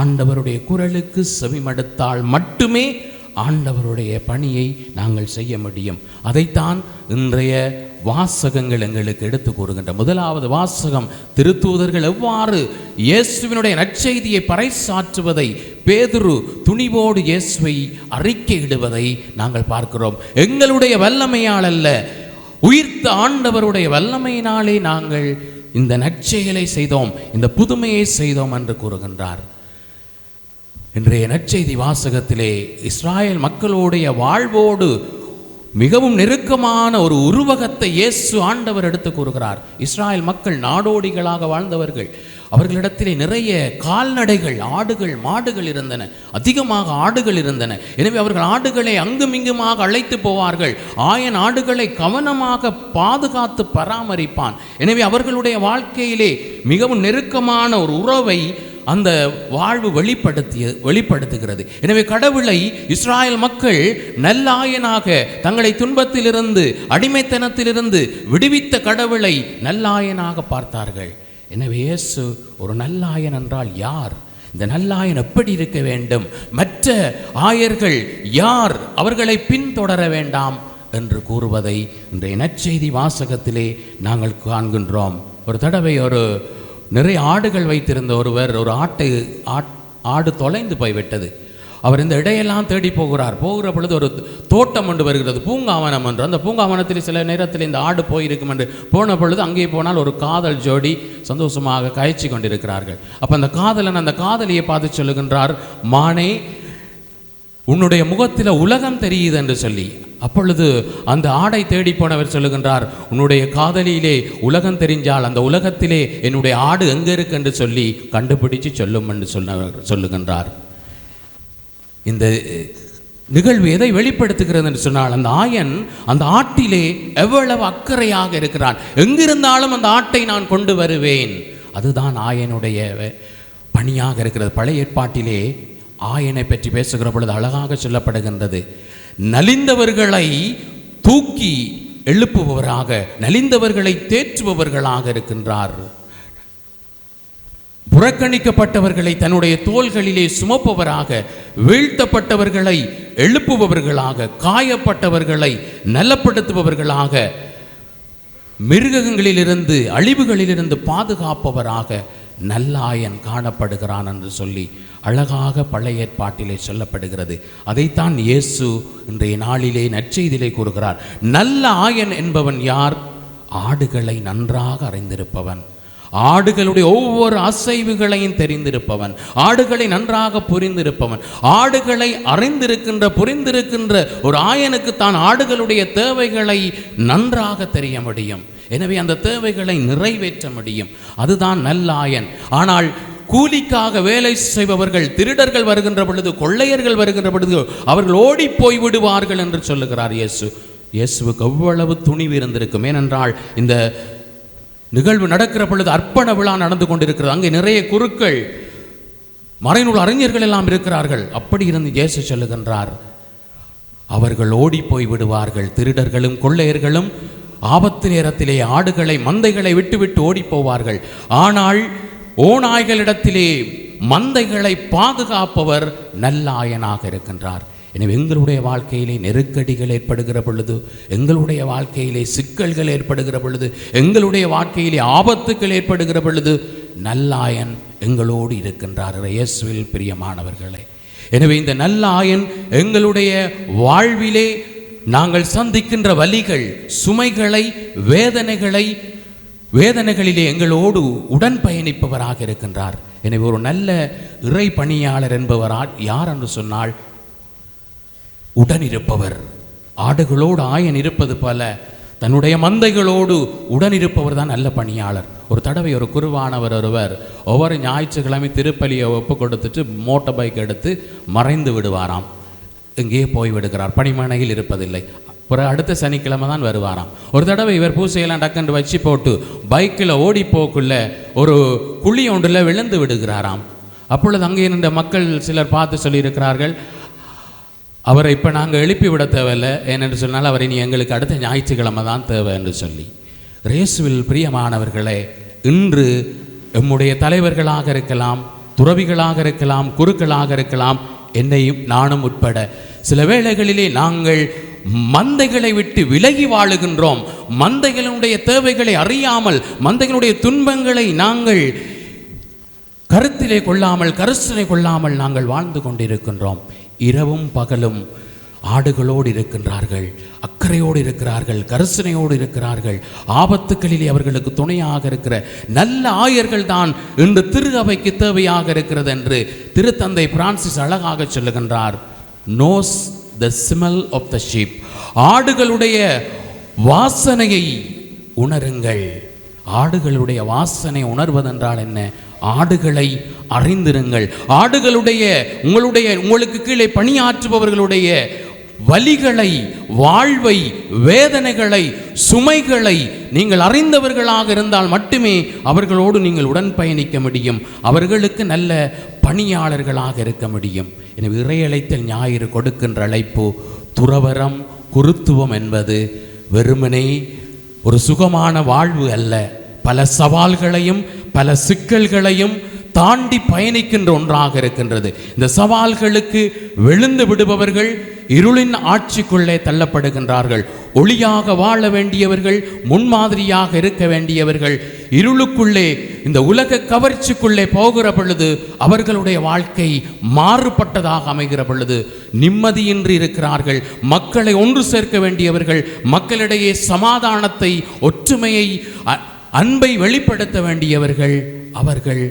ஆண்டவருடைய குரலுக்கு செவிமடுத்தால் மட்டுமே ஆண்டவருடைய பணியை நாங்கள் செய்ய முடியும். அதைத்தான் இன்றைய வாசகங்கள் எங்களுக்கு எடுத்து கூறுகின்ற. முதலாவது வாசகம், திருத்தூதர்கள் எவ்வாறு இயேசுவினுடைய நற்செய்தியை பறைசாற்றுவதை, பேதுரு துணிவோடு இயேசுவை அறிக்கையிடுவதை நாங்கள் பார்க்கிறோம். எங்களுடைய வல்லமையால் அல்ல, உயிர்த்த ஆண்டவருடைய வல்லமையினாலே நாங்கள் இந்த நற்செயலை செய்தோம், இந்த புதுமையை செய்தோம் என்று கூறுகின்றார். இன்றைய நற்செய்தி வாசகத்திலே இஸ்ராயல் மக்களுடைய வாழ்வோடு மிகவும் நெருக்கமான ஒரு உருவகத்தை இயேசு ஆண்டவர் எடுத்து கூறுகிறார். இஸ்ராயல் மக்கள் நாடோடிகளாக வாழ்ந்தவர்கள். அவர்களிடத்திலே நிறைய கால்நடைகள், ஆடுகள், மாடுகள் இருந்தன. அதிகமாக ஆடுகள் இருந்தன. எனவே அவர்கள் ஆடுகளை அங்குமிங்குமாக அழைத்து போவார்கள். ஆயன் ஆடுகளை கவனமாக பாதுகாத்து பராமரிப்பான். எனவே அவர்களுடைய வாழ்க்கையிலே மிகவும் நெருக்கமான ஒரு உறவை அந்த வாழ்வு வெளிப்படுத்துகிறது. எனவே கடவுளை இஸ்ராயல் மக்கள் நல்லாயனாக, தங்களை துன்பத்திலிருந்து, அடிமைத்தனத்திலிருந்து விடுவித்த கடவுளை நல்லாயனாக பார்த்தார்கள். எனவே இயேசு ஒரு நல்லாயன் என்றால் யார், இந்த நல்லாயன் எப்படி இருக்க வேண்டும், மற்ற ஆயர்கள் யார், அவர்களை பின்தொடர வேண்டாம் என்று கூறுவதை இன்றைய நற்செய்தி வாசகத்திலே நாங்கள் காண்கின்றோம். ஒரு தடவை நிறைய ஆடுகள் வைத்திருந்த ஒருவர், ஒரு ஆடு தொலைந்து போய்விட்டது. அவர் இந்த இடையெல்லாம் தேடி போகிற பொழுது ஒரு தோட்டம் ஒன்று வருகிறது, பூங்காவனம் என்று. அந்த பூங்காவனத்தில் சில நேரத்தில் இந்த ஆடு போயிருக்கும் என்று போன பொழுது அங்கே போனால் ஒரு காதல் ஜோடி சந்தோஷமாக கழிச்சு கொண்டிருக்கிறார்கள். அப்போ அந்த காதலன் அந்த காதலியை பார்த்து சொல்லுகின்றார், மானே உன்னுடைய முகத்தில் உலகம் தெரியுது என்று சொல்லி. அப்பொழுது அந்த ஆடை தேடி போனவர் சொல்லுகின்றார், உன்னுடைய காதலியிலே உலகம் தெரிஞ்சால் அந்த உலகத்திலே என்னுடைய ஆடு எங்கே இருக்கு என்று சொல்லி கண்டுபிடிச்சு சொல்லும் என்று சொல்லுகின்றார். இந்த நிகழ்வு எதை வெளிப்படுத்துகிறது என்று சொன்னால், அந்த ஆயன் அந்த ஆட்டிலே எவ்வளவு அக்கறையாக இருக்கிறான். எங்கிருந்தாலும் அந்த ஆட்டை நான் கொண்டு வருவேன். அதுதான் ஆயனுடைய பணியாக இருக்கிறது. பழைய ஏற்பாட்டிலே ஆயனை பற்றி பேசுகிற பொழுது அழகாக சொல்லப்படுகின்றது, நலிந்தவர்களை தூக்கி எழுப்புபவராக, நலிந்தவர்களை தேற்றுபவர்களாக இருக்கின்றார். புறக்கணிக்கப்பட்டவர்களை தன்னுடைய தோள்களிலே சுமப்பவராக, வீழ்த்தப்பட்டவர்களை எழுப்புபவர்களாக, காயப்பட்டவர்களை நலப்படுத்துபவர்களாக, மிருகங்களிலிருந்து, அழிவுகளிலிருந்து பாதுகாப்பவராக நல்லாயன் காணப்படுகிறான் என்று சொல்லி அழகாக பழைய ஏற்பாட்டிலே சொல்லப்படுகிறது. அதைத்தான் இயேசு இன்றைய நாளிலே நற்செய்தியிலே கூறுகிறார். நல்ல ஆயன் என்பவன் யார்? ஆடுகளை நன்றாக அறிந்திருப்பவன், ஆடுகளுடைய ஒவ்வொரு அசைவுகளையும் தெரிந்திருப்பவன், ஆடுகளை நன்றாக புரிந்திருப்பவன், ஆடுகளை அறிந்திருக்கின்ற புரிந்திருக்கின்ற ஒரு ஆயனுக்கு தான் ஆடுகளுடைய தேவைகளை நன்றாக தெரிய முடியும். எனவே அந்த தேவைகளை நிறைவேற்ற முடியும். அதுதான் நல்ல ஆயன். ஆனால் கூலிக்காக வேலை செய்பவர்கள், திருடர்கள் வருகின்ற பொழுது, கொள்ளையர்கள் வருகின்ற பொழுது அவர்கள் ஓடி போய் விடுவார்கள் என்று சொல்லுகிறார் இயேசு. இயேசுவுக்கு எவ்வளவு துணிவு இருந்திருக்கும். ஏனென்றால் இந்த நிகழ்வு நடக்கிற பொழுது அர்ப்பண விழா நடந்து கொண்டிருக்கிறது. அங்கே நிறைய குருக்கள், மறைநூல் அறிஞர்கள் எல்லாம் இருக்கிறார்கள். அப்படி இருந்து இயேசு சொல்லுகின்றார், அவர்கள் ஓடி போய் விடுவார்கள். திருடர்களும் கொள்ளையர்களும் ஆபத்து நேரத்திலே ஆடுகளை மந்தைகளை விட்டுவிட்டு ஓடி போவார்கள். ஆனால் ஓநாய்களிடத்திலே மந்தைகளை பாதுகாப்பவர் நல்ல ஆயனாக இருக்கின்றார். எனவே எங்களுடைய வாழ்க்கையிலே நெருக்கடிகள் ஏற்படுகிற பொழுது, எங்களுடைய வாழ்க்கையிலே சிக்கல்கள் ஏற்படுகிற பொழுது, எங்களுடைய வாழ்க்கையிலே ஆபத்துக்கள் ஏற்படுகிற பொழுது நல்லாயன் எங்களோடு இருக்கின்றார். இயேசுவில் பிரியமானவர்களே, எனவே இந்த நல்லாயன் எங்களுடைய வாழ்விலே நாங்கள் சந்திக்கின்ற வலிகள், சுமைகளை, வேதனைகளிலே எங்களோடு உடன் பயணிப்பவராக இருக்கின்றார். எனவே ஒரு நல்ல இறை பணியாளர் என்பவர் யார் என்று சொன்னால் உடன் இருப்பவர். ஆடுகளோடு ஆயன் இருப்பது போல தன்னுடைய மந்தைகளோடு உடன் இருப்பவர் தான் நல்ல பணியாளர். ஒரு தடவை ஒரு குருவானவர் ஒருவர் ஒவ்வொரு ஞாயிற்றுக்கிழமை திருப்பலியை ஒப்பு கொடுத்துட்டு மோட்டார் பைக் எடுத்து மறைந்து விடுவாராம். இங்கேயே போய் விடுகிறார், பணிமனையில் இருப்பதில்லை. ஒரு அடுத்த சனிக்கிழமை தான் வருவாராம். ஒரு தடவை இவர் பூசையெல்லாம் டக்குன்னு வச்சு போட்டு பைக்கில் ஓடி போக்குள்ள ஒரு குழி ஒன்றில் விழுந்து விடுகிறாராம். அப்பொழுது அங்கே இருந்த மக்கள் சிலர் பார்த்து சொல்லியிருக்கிறார்கள், அவரை இப்போ நாங்கள் எழுப்பி விட தேவையில்லை, ஏனென்று சொன்னால் அவரை நீ எங்களுக்கு அடுத்த ஞாயிற்றுக்கிழமை தான் தேவை என்று சொல்லி. இயேசுவில் பிரியமானவர்களே, இன்று எம்முடைய தலைவர்களாக இருக்கலாம், துறவிகளாக இருக்கலாம், குருக்களாக இருக்கலாம், என்னையும் நானும் உட்பட சில வேளைகளிலே நாங்கள் மந்தைகளை விட்டு விலகி வாழுகின்றோம். மந்தைகளுடைய தேவைகளை அறியாமல், மந்தைகளுடைய துன்பங்களை நாங்கள் கருத்திலே கொள்ளாமல், கரிசனை கொள்ளாமல் நாங்கள் வாழ்ந்து கொண்டிருக்கின்றோம். இரவும் பகலும் ஆடுகளோடு இருக்கின்றார்கள், அக்கறையோடு இருக்கிறார்கள், கரிசனையோடு இருக்கிறார்கள். ஆபத்துக்களிலே அவர்களுக்கு துணையாக இருக்கிற நல்ல ஆயர்கள் தான் இன்று திரு அவைக்கு தேவையாக இருக்கிறது என்று திருத்தந்தை பிரான்சிஸ் அழகாக சொல்லுகின்றார். Nose the smell of the sheep. ஆடுகளுடைய வாசனையை உணருங்கள். ஆடுகளுடைய வாசனை உணர்வதென்றால் என்ன? ஆடுகளை அறிந்திருங்கள். ஆடுகளுடைய உங்களுக்கு கீழே பணியாற்றுபவர்களுடைய வலிகளை, வாழ்வை, வேதனைகளை, சுமைகளை நீங்கள் அறிந்தவர்களாக இருந்தால் மட்டுமே அவர்களோடு நீங்கள் உடன் பயணிக்க முடியும். அவர்களுக்கு நல்ல பணியாளர்களாக இருக்க முடியும். எனவே இறையழைத்தல் ஞாயிறு கொடுக்கின்ற அழைப்பு துறவரம், குருத்துவம் என்பது வெறுமனே ஒரு சுகமான வாழ்வு அல்ல. பல சவால்களையும் பல சிக்கல்களையும் தாண்டி பயணிக்கின்ற ஒன்றாக இருக்கின்றது. இந்த சவால்களுக்கு விழுந்து விடுபவர்கள் இருளின் ஆட்சிக்குள்ளே தள்ளப்படுகின்றார்கள். ஒளியாக வாழ வேண்டியவர்கள், முன்மாதிரியாக இருக்க வேண்டியவர்கள் இருளுக்குள்ளே, இந்த உலக கவர்ச்சிக்குள்ளே போகிற பொழுது அவர்களுடைய வாழ்க்கை மாறுபட்டதாக அமைகிற பொழுது நிம்மதியின்றி இருக்கிறார்கள். மக்களை ஒன்று சேர்க்க வேண்டியவர்கள், மக்களிடையே சமாதானத்தை, ஒற்றுமையை, அன்பை வெளிப்படுத்த வேண்டியவர்கள் அவர்கள்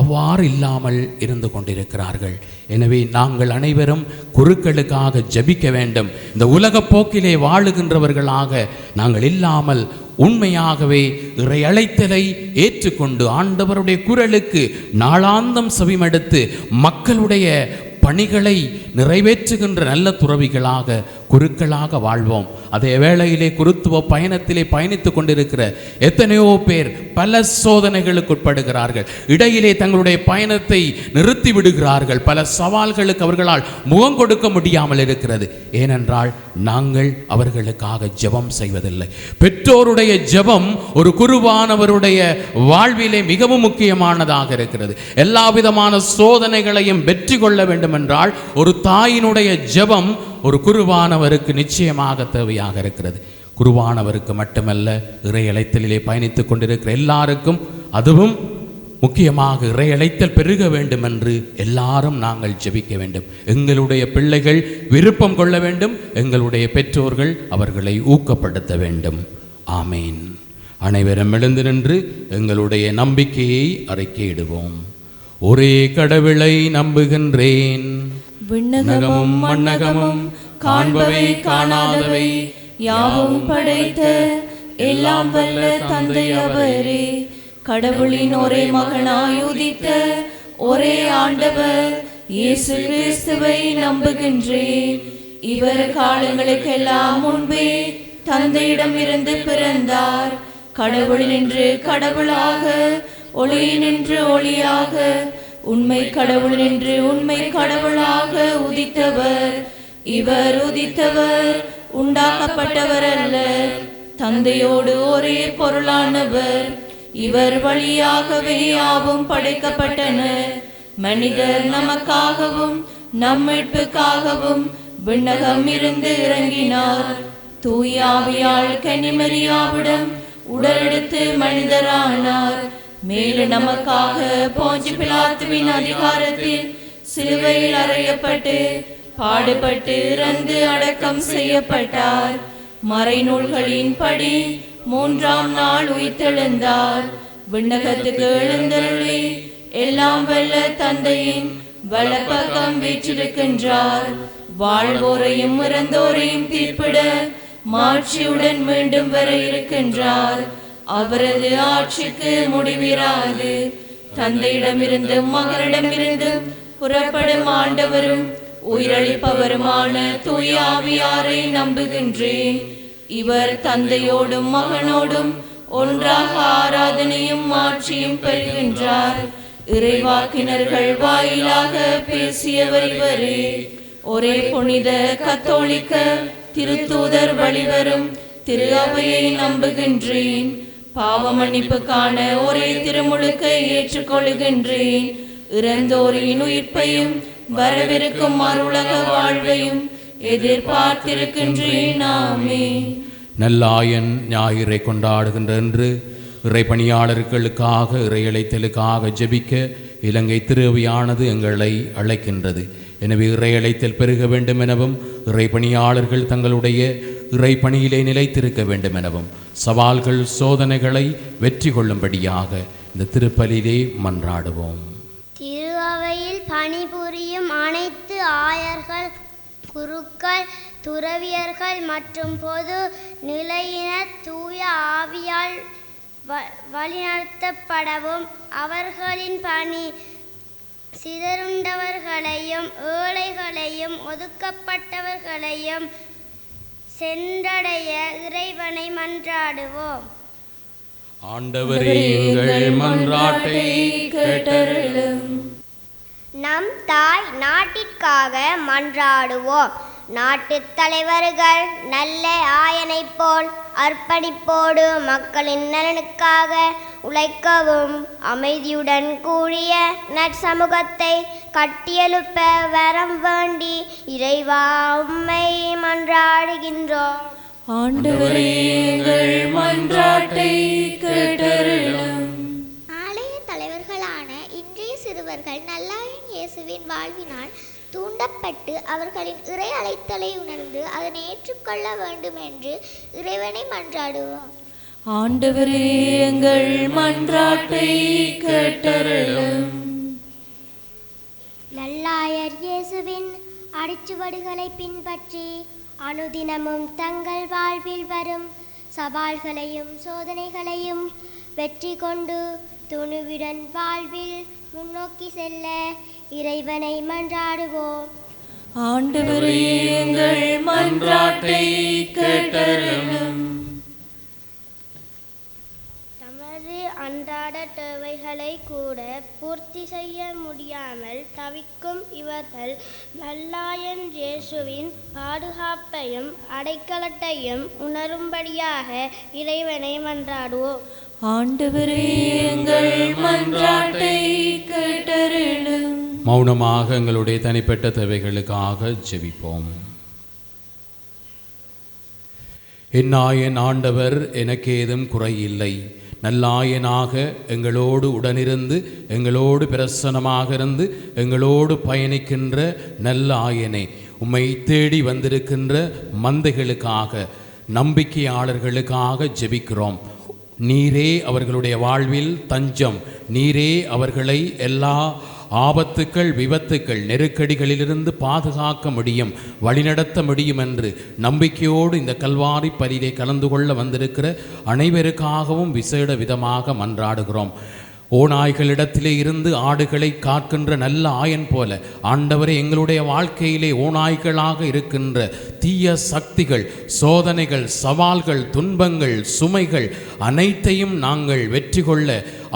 அவ்வாறு இல்லாமல் இருந்து கொண்டிருக்கிறார்கள். எனவே நாங்கள் அனைவரும் குருக்களுக்காக ஜெபிக்க வேண்டும். இந்த உலக போக்கிலே வாழுகின்றவர்களாக நாங்கள் இல்லாமல் உண்மையாகவே இறை அழைத்தலை ஏற்றுக்கொண்டு ஆண்டவருடைய குரலுக்கு நாளாந்தம் செவிமடுத்து மக்களுடைய பணிகளை நிறைவேற்றுகின்ற நல்ல துறவிகளாக, குருக்களாக வாழ்வோம். அதே வேளையிலே குருத்துவ பயணத்திலே பயணித்து கொண்டிருக்கிற எத்தனையோ பேர் பல சோதனைகளுக்கு உட்படுகிறார்கள். இடையிலே தங்களுடைய பயணத்தை நிறுத்தி விடுகிறார்கள். பல சவால்களுக்கு அவர்களால் முகம் கொடுக்க முடியாமல் இருக்கிறது. ஏனென்றால் நாங்கள் அவர்களுக்காக ஜெபம் செய்வதில்லை. பெற்றோருடைய ஜெபம் ஒரு குருவானவருடைய வாழ்விலே மிகவும் முக்கியமானதாக இருக்கிறது. எல்லா விதமான சோதனைகளையும் வெற்றி கொள்ள வேண்டும் என்றால் ஒரு தாயினுடைய ஜெபம் ஒரு குருவானவருக்கு நிச்சயமாக தேவையாக இருக்கிறது. குருவானவருக்கு மட்டுமல்ல, இறை அழைத்தலிலே பயணித்துக் கொண்டிருக்கிற எல்லாருக்கும், அதுவும் முக்கியமாக இறை அழைத்தல் பெருக வேண்டும் என்று எல்லாரும் நாங்கள் ஜெபிக்க வேண்டும். எங்களுடைய பிள்ளைகள் விருப்பம் கொள்ள வேண்டும், எங்களுடைய பெற்றோர்கள் அவர்களை ஊக்கப்படுத்த வேண்டும். ஆமேன். அனைவரும் எழுந்து நின்று எங்களுடைய நம்பிக்கையை அறிக்கையிடுவோம். ஒரே கடவுளை நம்புகின்றேன், விண்ணகமும் மண்ணகமும் காண்பவை காணாதவை யாவும் படைத்த எல்லாம் வல்ல தந்தை அவரே, கடவுளின் ஒரே மகனாய் உதித்த ஒரே ஆண்டவர் இயேசு கிறிஸ்துவை நம்புகின்றேன். இவர் காலங்களுக்கெல்லாம் முன்பே தந்தையிடம் இருந்து பிறந்தார். கடவுளினின்று கடவுளாக, ஒளியினின்று ஒளியாக, உண்மை கடவுளினின்று உண்மை கடவுளாக உதித்தவர். இவர் உதித்தவர் உண்டாக்கப்பட்டவர் அல்ல, தந்தையோடு ஒரே பொருளானவர். இவர் வழியாகவே யாவும் படைக்கப்பட்டன. மனிதர் நமக்காகவும் நம் மீட்புக்காகவும் விண்ணகம் இருந்து இறங்கினார். தூய ஆவியால் கன்னிமரியாவிடம் உடலெடுத்து மனிதரானார். மேலும் நமக்காக போஞ்சு பிலாத்துவின் அதிகாரத்தில் சிலுவையில் அறையப்பட்டு பாடுபட்டு இறந்து அடக்கம் செய்யப்பட்டார். மறைநூல்களின்படி 3ஆம் நாள் உயிர்த்தெழுந்தார். விண்ணகத்துக்கு எழுந்தருளி எல்லாம் வல்ல தந்தையின் வலப்பக்கம் வீற்றிருக்கின்றார். வாழ்வோரையும் இறந்தோரையும் தீர்ப்பிட மாட்சியுடன் மீண்டும் வர இருக்கின்றார். அவரது ஆட்சிக்கு முடிவிராது. தந்தையிடமிருந்தும் மகனிடமிருந்தும் புறப்படும் ஆண்டவரும் உயிரளிப்பவருமான தூய ஆவியாரை நம்புகின்றேன். இவர் தந்தையோடும் மகனோடும் ஒன்றாக ஆராதனையும் ஆட்சியும் பெறுகின்றார். இறைவாக்கினர்கள் வாயிலாக பேசியவர் இவரே. ஒரே புனித கத்தோலிக்க திருத்தூதர் வழிவரும் திரு அவையை நம்புகின்றேன். பாவ மன்னிப்புக்கான ஒரே திருமுழுக்கை ஏற்றுக்கொள்கின்றேன். இறந்தோரின் உயிர்ப்பையும் வரவிருக்கும் மறுவுலக வாழ்வையும் எதிர்பார்த்திருக்கின்றேன். ஆமென். நல்லாயன் ஞாயிறை கொண்டாடுகின்ற என்று இறை பணியாளர்களுக்காக இறையழைத்தலுக்காக ஜெபிக்க இலங்கை திருவையானது எங்களை அழைக்கின்றது. எனவே இறையழைத்தல் பெருக வேண்டும் எனவும் இறை பணியாளர்கள் தங்களுடைய இறை பணியிலே நிலைத்திருக்க வேண்டும் எனவும் சவால்கள் சோதனைகளை வெற்றி கொள்ளும்படியாக இந்த திருப்பலியிலே மன்றாடுவோம். திரு அவையில் பணிபுரியும் அனைத்து ஆயர்கள், குருக்கள், துறவியர்கள் மற்றும் பொது நிலையினர் தூய ஆவியால் வழிநடத்தப்படவும், அவர்களின் பணி சிதறுண்டவர்களையும் ஏழைகளையும் ஒதுக்கப்பட்டவர்களையும் சென்றடைய இறைவனை மன்றாடுவோம். ஆண்டவரே, எங்கள் மன்றாட்டை கேட்டருளும். நம் தாய் நாட்டிற்காக மன்றாடுவோம். நாட்டுத் தலைவர்கள் நல்ல ஆயனைப் போல் அர்ப்பணிப்போடு மக்களின் நலனுக்காக உழைக்கவும், அமைதியுடன் கூடிய நற்சமூகத்தை கட்டியெழுப்ப வரம் வேண்டி இறைவா உம்மை மன்றாடுகின்றோம். ஆண்டவரே, எங்கள் மன்றாட்டை கேட்டருளும். ஆலய தலைவர்களான இன்றைய சிறுவர்கள் நல்லாயன் இயேசுவின் வாழ்வினால் தூண்டப்பட்டு அவர்களின் இறை அழைத்தலை உணர்ந்து அதனை ஏற்றுக்கொள்ள வேண்டும் என்று இறைவனை மன்றாடுவோம். ஆண்டவரே, எங்கள் மன்றாட்டை கேட்டருளும். நல்லாயர் இயேசுவின் அடிச்சுவடுகளை பின்பற்றி அனுதினமும் தங்கள் வாழ்வில் வரும் சவால்களையும் சோதனைகளையும் வெற்றி கொண்டு துணிவுடன் வாழ்வில் முன்னோக்கி செல்ல இறைவனை மன்றாடுவோம். ஆண்டவரே, எங்கள் மன்றாட்டை கேட்டருளும். தமது அன்றாட தேவைகளை கூட பூர்த்தி செய்ய முடியாமல் தவிக்கும் இவர்கள் நல்லாயன் இயேசுவின் பாதுகாப்பையும் அடைக்கலத்தையும் உணரும்படியாக இறைவனை மன்றாடுவோம். ஆண்டவரே, எங்கள் மன்றாட்டை கேட்டருளும். மௌனமாக எங்களுடைய தனிப்பட்ட தேவைகளுக்காக ஜெபிப்போம். என்னாயன் ஆண்டவர் எனக்கு ஏதும் குறையில்லை. நல்லாயனாக எங்களோடு உடனிருந்து எங்களோடு பிரசன்னமாக இருந்து எங்களோடு பயணிக்கின்ற நல்ல ஆயனே, உம்மை தேடி வந்திருக்கின்ற மந்தைகளுக்காக நம்பிக்கையாளர்களுக்காக ஜெபிக்கிறோம். நீரே அவர்களுடைய வாழ்வில் தஞ்சம். நீரே அவர்களை எல்லா ஆபத்துக்கள், விபத்துக்கள், நெருக்கடிகளிலிருந்து பாதுகாக்க முடியும், வழிநடத்த முடியும் என்று நம்பிக்கையோடு இந்த கல்வாரி பலியிலே கலந்து கொள்ள வந்திருக்கிற அனைவருக்காகவும் விசேட விதமாக மன்றாடுகிறோம். ஓநாய்களிடத்திலே இருந்து ஆடுகளை காக்கின்ற நல்ல ஆயன் போல ஆண்டவரே, எங்களுடைய வாழ்க்கையிலே ஓநாய்களாக இருக்கின்ற தீய சக்திகள், சோதனைகள், சவால்கள், துன்பங்கள், சுமைகள் அனைத்தையும் நாங்கள் வெற்றி கொள்ள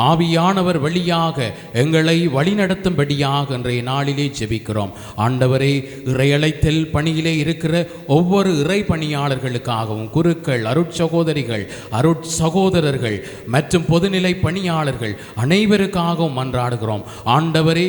ஆவியானவர் வழியாக எங்களை வழிநடத்தும்படியாக இன்றைய நாளிலே ஜெபிக்கிறோம். ஆண்டவரே, இறையழைத்தல் பணியிலே இருக்கிற ஒவ்வொரு இறை பணியாளர்களுக்காகவும், குருக்கள், அருட்சகோதரிகள், அருட்சகோதரர்கள் மற்றும் பொதுநிலை பணியாளர்கள் அனைவருக்காகவும் மன்றாடுகிறோம். ஆண்டவரே,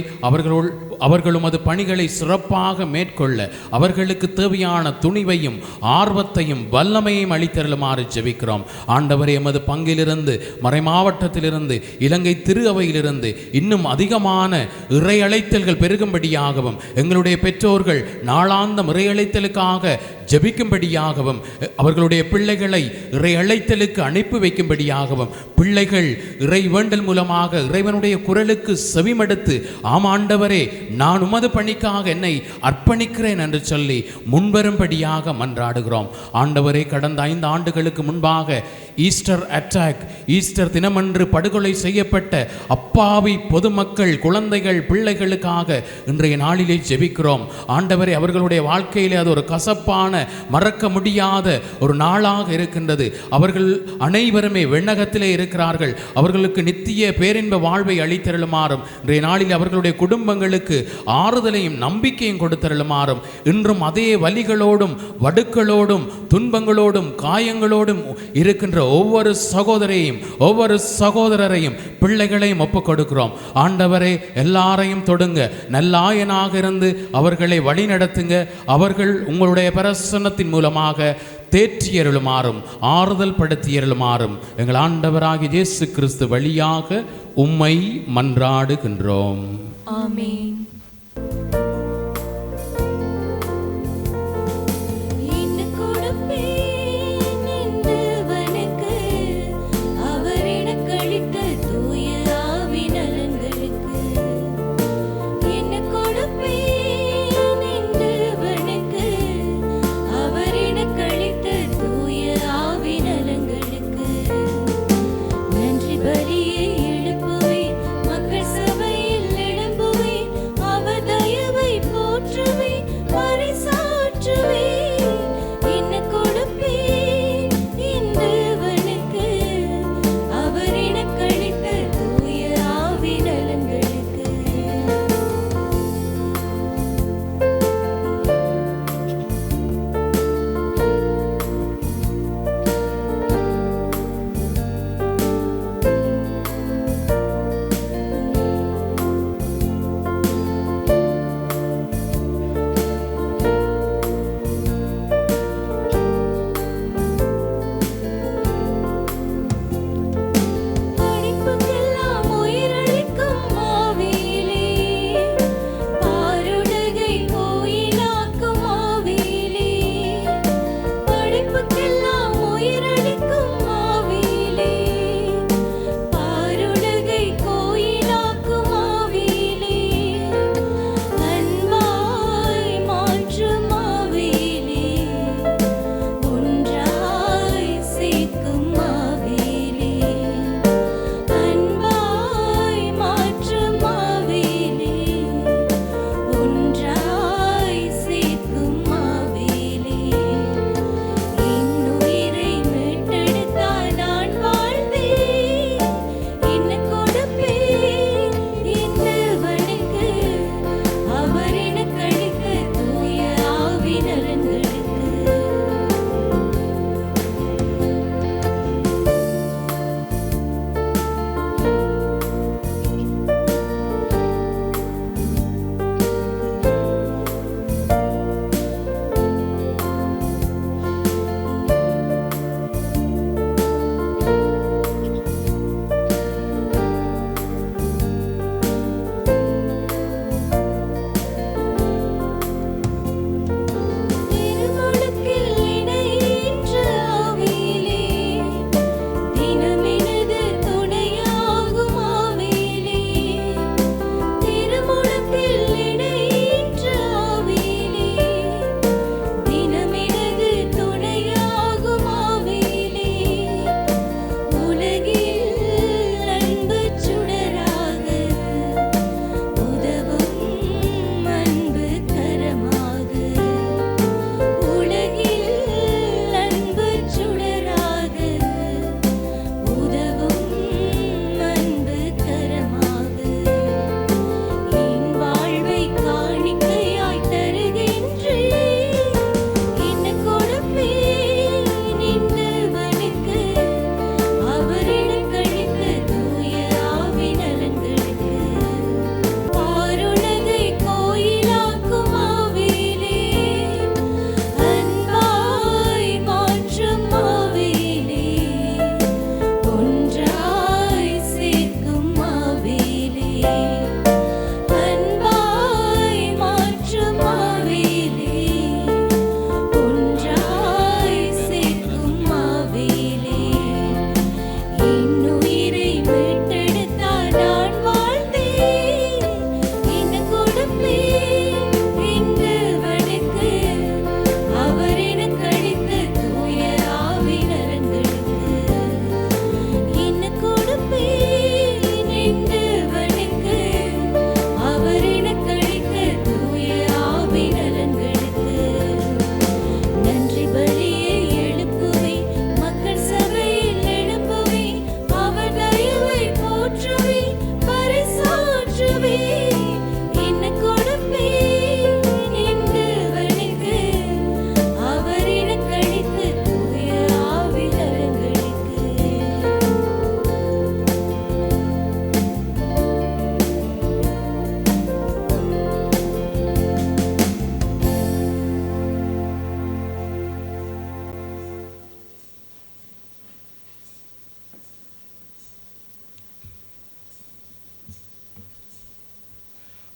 அவர்களும் அது பணிகளை சிறப்பாக மேற்கொள்ள அவர்களுக்கு தேவையான துணிவையும் ஆர்வத்தையும் வல்லமையும் அளித்தருளுமாறு ஜெபிக்கிறோம். ஆண்டவரே, எமது பங்கிலிருந்து, மறைமாவட்டத்திலிருந்து, இலங்கை திரு அவையிலிருந்து இன்னும் அதிகமான இறையழைத்தல்கள் பெருகும்படியாகவும், எங்களுடைய பெற்றோர்கள் நாளாந்த இறையழைத்தலுக்காக ஜெபிக்கும்படியாகவும், அவர்களுடைய பிள்ளைகளை இறையழைத்தலுக்கு அனுப்பி வைக்கும்படியாகவும், பிள்ளைகள் இறை வேண்டல் மூலமாக இறைவனுடைய குரலுக்கு செவிமடுத்து, ஆமாண்டவரே, நான் உமது பணிக்காக என்னை அர்ப்பணிக்கிறேன் என்று சொல்லி முன்வரும்படியாக மன்றாடுகிறோம். ஆண்டவரே, கடந்த 5 ஆண்டுகளுக்கு முன்பாக ஈஸ்டர் அட்டாக், ஈஸ்டர் தினமன்று படுகொலை செய்யப்பட்ட அப்பாவி பொதுமக்கள், குழந்தைகள், பிள்ளைகளுக்காக இன்றைய நாளிலே ஜெபிக்கிறோம். ஆண்டவரே, அவர்களுடைய வாழ்க்கையிலே அது ஒரு கசப்பான, மறக்க முடியாத ஒரு நாளாக இருக்கின்றது. அவர்கள் அனைவருமே விண்ணகத்திலே இருக்கிறார்கள். அவர்களுக்கு நித்திய பேரின்ப வாழ்வை அளித்தருளுமாறும், இன்றைய நாளில் அவர்களுடைய குடும்பங்களுக்கு ஆறுதலையும் நம்பிக்கையும் கொடுத்தருளுமாறும், இன்றும் அதே வலிகளோடும் வடுக்களோடும் துன்பங்களோடும் காயங்களோடும் இருக்கின்ற ஒவ்வொரு சகோதரையும், ஒவ்வொரு சகோதரரையும், பிள்ளைகளையும் ஒப்புக் கொடுக்கிறோம். ஆண்டவரே, எல்லாரையும் தொடுங்க, நல்லாயனாக இருந்து அவர்களை வழி நடத்துங்க. அவர்கள் உங்களுடைய பிரசன்னத்தின் மூலமாக தேற்றியருளுமாறும், ஆறுதல் படுத்தியருளுமாறும் எங்கள் ஆண்டவராகிய இயேசு கிறிஸ்து வழியாக உம்மை மன்றாடுகின்றோம். ஆமென்.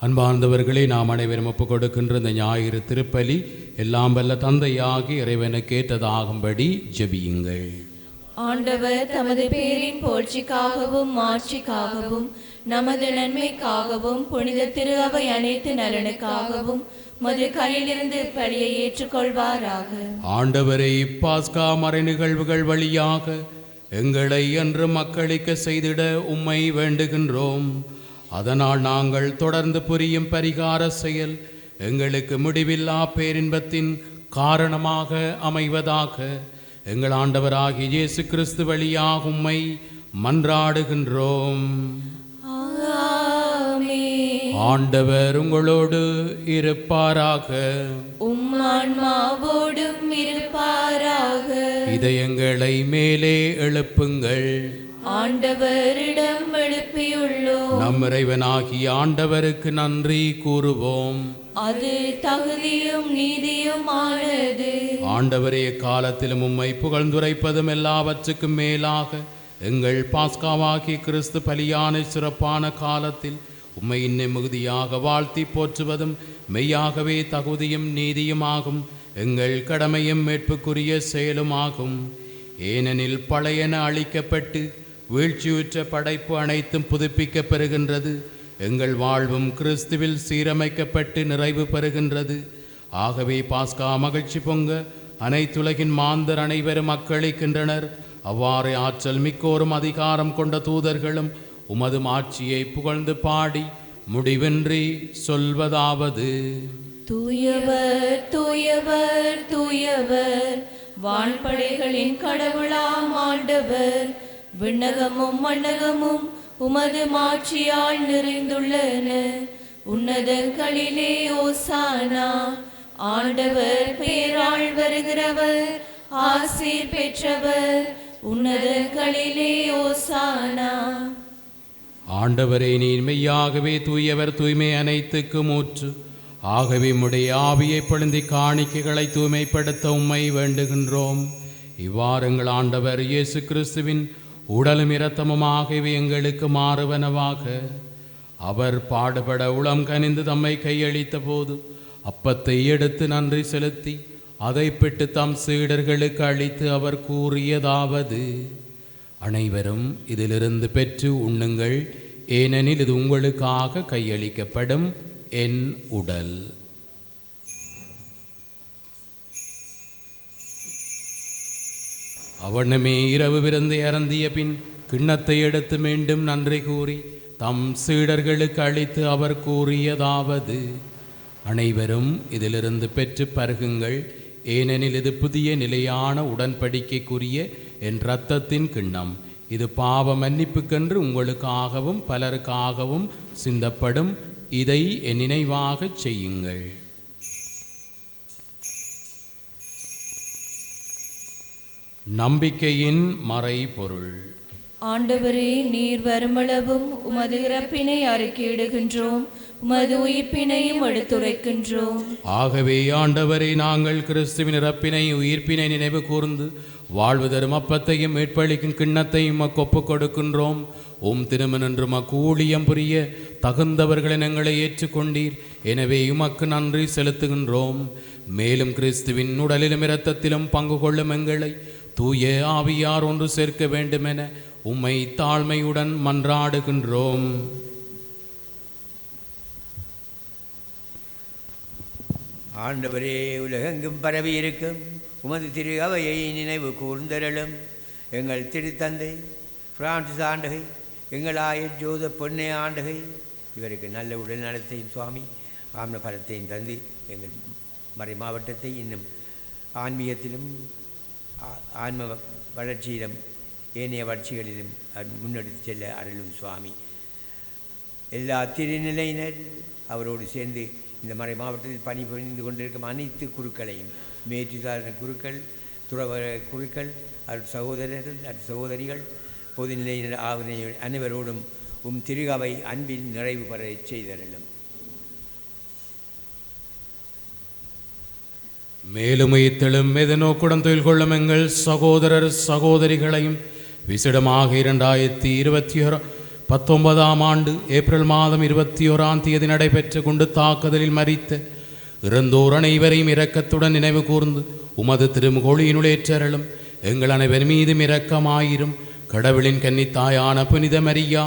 அன்பார்ந்தவர்களே, நாம் அனைவரும் ஒப்புக் கொடுக்கின்ற இந்த ஞாயிறு திருப்பலி எல்லாம் வல்ல தந்தையாகி இறைவனுக்கு ஏற்றதாகும்படி ஜெபியுங்கள். ஆண்டவர் தமது பேரின் போட்சிக்காகவும் மாட்சிக்காகவும் நமது நன்மைக்காகவும் புனித திரு அவை அனைத்து நலனுக்காகவும் மது கையிலிருந்து பலியை ஏற்றுக்கொள்வாராக. ஆண்டவரை பாஸ்கா மறை நிகழ்வுகள் வழியாக எங்களை என்று மக்களிக்க செய்திட உம்மை வேண்டுகின்றோம். அதனால் நாங்கள் தொடர்ந்து புரியும் பரிகார செயல் எங்களுக்கு முடிவில்லா பேரின்பத்தின் காரணமாக அமைவதாக. எங்கள் ஆண்டவராகிய இயேசு கிறிஸ்து வழியாக உம்மை மன்றாடுகின்றோம். ஆண்டவர் உங்களோடு இருப்பாராக. உம்மான்மாவோடும் இருப்பாராக. இதயங்களை மேலே எழுப்புங்கள். ஆண்டவரிடம் எழுப்பியுள்ளோம். நம் இறைவனாகிய ஆண்டவருக்கு நன்றி கூறுவோம். அது தகுதியும் நீதியுமானது. ஆண்டவரே, காலத்திலும் உம்மை புகழ்ந்துரைப்பதும் எல்லாவற்றுக்கும் மேலாக எங்கள் பாஸ்காவாகிய கிறிஸ்து பலியான சிறப்பான காலத்தில் உம்மை இன்னும் மிகுதியாக வாழ்த்தி போற்றுவதும் மெய்யாகவே தகுதியும் நீதியுமாகும். எங்கள் கடமையும் மீட்புக்குரிய செயலுமாகும். ஏனெனில் பழையன அழிக்கப்பட்டு வீழ்ச்சியுற்ற படைப்பு அனைத்தும் புதுப்பிக்கப் பெறுகின்றது. எங்கள் வாழ்வும் கிறிஸ்துவில் சீரமைக்கப்பட்டு நிறைவு பெறுகின்றது. ஆகவே பாஸ்கா மகிழ்ச்சி பொங்க அனைத்துலகின் மாந்தர் அனைவரும் அக்களிக்கின்றனர். அவ்வாறு ஆற்றல் மிக்கோரும் அதிகாரம் கொண்ட தூதர்களும் உமது ஆட்சியை புகழ்ந்து பாடி முடிவின்றி சொல்வதாவது: தூயவர் தூயவர் தூயவர், வான்படைகளின் கடவுளாம் ஆண்டவர். விண்ணகமும் மண்ணகமும் உமது மாட்சியால் நிறைந்துள்ளன. உன்னதங்களிலே ஓசானா. ஆண்டவர் பேரால் வருகிறவர் ஆசீர் பெற்றவர். உன்னதங்களிலே ஓசானா. ஆண்டவரே, நீர் மெய்யாகவே தூயவர், தூய்மை அனைத்துக்கும் ஊற்று. ஆகவே உம்முடைய ஆவியை பொழுந்தி காணிக்கைகளை தூய்மைப்படுத்த உம்மை வேண்டுகின்றோம். இவ்வாறு எங்கள் ஆண்டவர் இயேசு கிறிஸ்துவின் உடலும் இரத்தமுமாகவே எங்களுக்கு மாறுவனவாக. அவர் பாடுபட உளம் கனிந்து தம்மை கையளித்த போது அப்பத்தை எடுத்து நன்றி செலுத்தி அதை பிட்டு தம் சீடர்களுக்கு அளித்து அவர் கூறியதாவது: அனைவரும் இதிலிருந்து பெற்று உண்ணுங்கள், ஏனெனில் இது உங்களுக்காக கையளிக்கப்படும் என் உடல். அவனுமே இரவு விருந்தை அருந்திய பின் கிண்ணத்தை எடுத்து மீண்டும் நன்றி கூறி தம் சீடர்களுக்கு அளித்து அவர் கூறியதாவது: அனைவரும் இதிலிருந்து பெற்று பருகுங்கள், ஏனெனில் இது புதிய நிலையான உடன்படிக்கைக்குரிய என் இரத்தத்தின் கிண்ணம். இது பாவ மன்னிப்புக்கென்று உங்களுக்காகவும் பலருக்காகவும் சிந்தப்படும். இதை என் நினைவாகச் செய்யுங்கள். நம்பிக்கையின் மறைபொருள். ஆண்டவரே, நீர் வருமளவும் உமது இறப்பினை அறிக்கையிடுகின்றோம், உமது உயிர்ப்பினையும் எடுத்துரைக்கின்றோம். ஆகவே ஆண்டவரை, நாங்கள் கிறிஸ்துவின் இறப்பினை உயிர்ப்பினை நினைவு கூர்ந்து வாழ்வு தரும் அப்பத்தையும் மீட்பளிக்கும் கிண்ணத்தையும் ஒப்புக் கொடுக்கின்றோம். திருமணன்று மக்கு ஊழியம் புரிய தகுந்தவர்களை எங்களை ஏற்றுக்கொண்டீர். எனவே உமக்கு நன்றி செலுத்துகின்றோம். மேலும் கிறிஸ்துவின் உடலிலும் இரத்தத்திலும் பங்கு கொள்ளும் எங்களை தூய ஆவியார் ஒன்று சேர்க்க வேண்டுமென உம்மை தாழ்மையுடன் மன்றாடுகின்றோம். ஆண்டவரே, உலகெங்கும் பரவி இருக்கும் உமது திரு அவையை நினைவு கூர்ந்தருளும். எங்கள் திருத்தந்தை பிரான்சிஸ் ஆண்டகை, எங்கள் ஆயர் ஜோத பொன்னே ஆண்டகை, இவருக்கு நல்ல உடல் நலத்தையும் சுவாமி ஆம்ன பலத்தையும் தந்து எங்கள் மறை மாவட்டத்தை இன்னும் ஆன்மீகத்திலும் ஆன்ம வளர்ச்சியிலும் ஏனைய வளர்ச்சிகளிலும் முன்னெடுத்து செல்ல அருளும் சுவாமி. எல்லா திருநிலையினர் அவரோடு சேர்ந்து இந்த மறை மாவட்டத்தில் பணிபுரிந்து கொண்டிருக்கும் அனைத்து குருக்களையும், மேற்றுசாரண குருக்கள், துறவர குருக்கள், சகோதரர்கள், சகோதரிகள், பொதுநிலையினர் ஆகிய அனைவரோடும் திரு-அவை அன்பில் நிறைவு பெற செய்தருளும். மேலும் உயிர்த்தெழும் மெதநோக்குடன் தொழில் கொள்ளும் எங்கள் சகோதரர் சகோதரிகளையும் விசிடமாக 2021 19ஆம் ஆண்டு ஏப்ரல் மாதம் 21ஆம் தேதி நடைபெற்ற குண்டு தாக்குதலில் மரித்த இறந்தோர் அனைவரையும் இரக்கத்துடன் நினைவு கூர்ந்து உமது திருமுகொழியினுளேற்றருளும். எங்கள் அனைவர் மீதும் இரக்கமாயிரும். கடவுளின் கன்னித்தாயான புனித மரியா,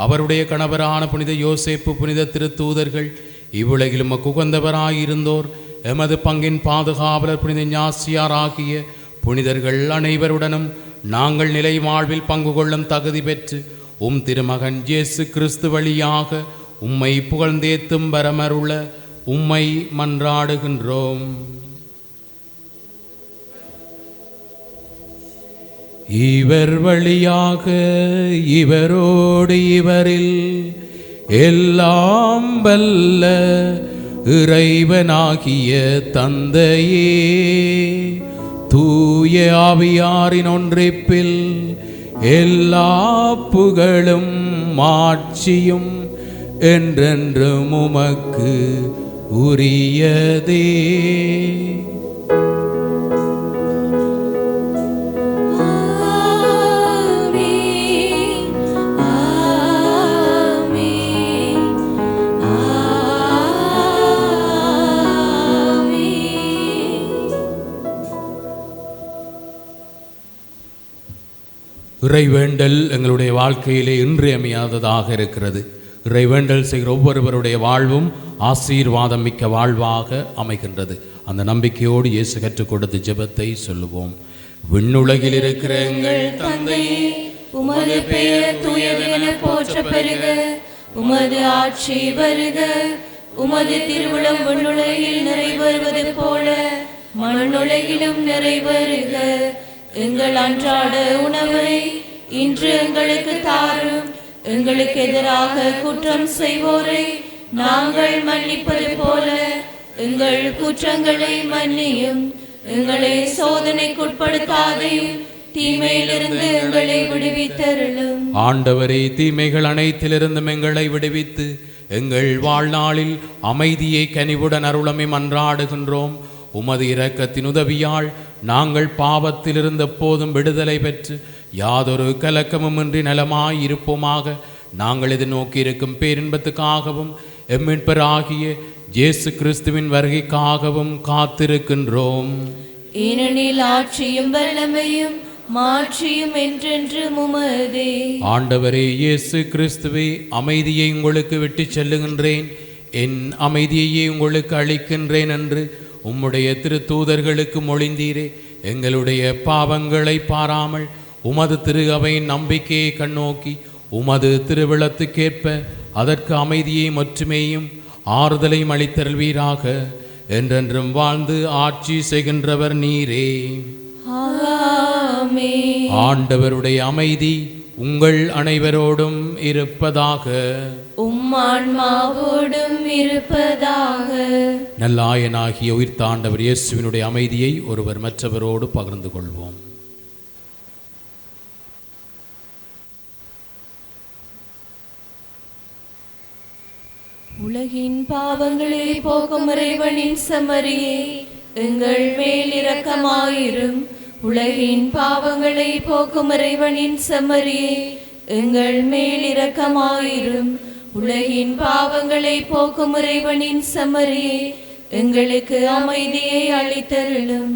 அவருடைய கணவரான புனித யோசேப்பு, புனித திருத்தூதர்கள், இவ்வுலகிலும் குகந்தவராயிருந்தோர், எமது பங்கின் பாதுகாவலர் புனித ஞாசியார் ஆகிய புனிதர்கள் அனைவருடனும் நாங்கள் நிலை வாழ்வில் பங்கு கொள்ளும் தகுதி பெற்று உம் திருமகன் இயேசு கிறிஸ்து வழியாக உம்மை புகழ்ந்தேத்தும் வரமருள உம்மை மன்றாடுகின்றோம். இவர் வழியாக இவரோடு இவரில் எல்லாம் வல்ல இறைவனாகிய தந்தையே, தூய ஆவியாரின் ஒன்றிப்பில் எல்லா புகழும் மாட்சியும் என்றென்றும் உமக்கு உரியதே. இறைவேண்டல் எங்களுடைய வாழ்க்கையிலே இன்றியமையாததாக இருக்கிறது. இறைவேண்டல் செய்கிற ஒவ்வொருவருடைய வாழ்வும் ஆசீர்வாதம் மிக்க வாழ்வாக அமைகின்றது. அந்த நம்பிக்கையோடு இயேசு கற்றுக் கொடுத்த ஜெபத்தை சொல்லுவோம். விண்ணுலகில் இருக்கிற எங்கள் தந்தையே, உமது பெயர் தூயது என போற்ற பெறுக. உமது ஆட்சி வருக. உமது திருவுளம் விண்ணுலகில் நிறைவேறுவது போல மண்ணுலகிலும் நிறைவேறுக. எங்கள் அன்றாட உணவை இன்று எங்களுக்கு தாரும். எங்களுக்கு எதிராக குற்றம் செய்வோரை நாங்கள் மன்னிப்பது போல எங்கள் குற்றங்களை மன்னியும். எங்களை சோதனைக்குட்படுத்தாதையும் தீமையிலிருந்து எங்களை விடுவித்தருளும். ஆண்டவரே, தீமைகள் அனைத்திலிருந்தும் எங்களை விடுவித்து எங்கள் வாழ்நாளில் அமைதியை கனிவுடன் அருளமை மன்றாடுகின்றோம். உமது இரக்கத்தின் உதவியால் நாங்கள் பாவத்திலிருந்து எப்போதும் விடுதலை பெற்று யாதொரு கலக்கமுமின்றி நலமாயிருப்போமாக. நாங்கள் இதை நோக்கி இருக்கும் பேரின்பத்துக்காகவும் எம்மின்பராகிய இயேசு கிறிஸ்துவின் வருகைக்காகவும் காத்திருக்கின்றோம். ஏனெனில் ஆட்சியும் வல்லமையும் மாட்சியும் என்றென்றும் உமதே. ஆண்டவரே இயேசு கிறிஸ்துவே, அமைதியை உங்களுக்கு விட்டு செல்லுகின்றேன், என் அமைதியையே உங்களுக்கு அளிக்கின்றேன் என்று உம்முடைய திருத்தூதர்களுக்கு மொழிந்தீரே. எங்களுடைய பாவங்களை பாராமல் உமது திரு அவையின் நம்பிக்கையை கண்ணோக்கி உமது திருவிழத்துக்கேற்ப அதற்கு அமைதியையும் ஒற்றுமையும் ஆறுதலையும் அளித்தருள்வீராக. என்றென்றும் வாழ்ந்து ஆட்சி செய்கின்றவர் நீரே. ஆமென். ஆண்டவருடைய அமைதி உங்கள் அனைவரோடும் இருப்பதாக. உம்மான்மாவோடும் இருப்பதாக. நல்லாயனாகிய உயிர்த்த ஆண்டவர் இயேசுவினுடைய அமைதியை ஒருவர் மற்றவரோடு பகிர்ந்து கொள்வோம். உலகின் பாவங்களை போக்கும் இறைவனின் செம்மறியே, எங்கள் மேல் இரக்கமாயிரும். உலகின் பாவங்களை போக்கும் இறைவனின் செம்மறியே, எங்கள் மேல் இரக்கமாயிரும். உலகின் பாவங்களை போக்கும் இறைவனின் செம்மறியே, எங்களுக்கு அமைதியை அளித்தருளும்.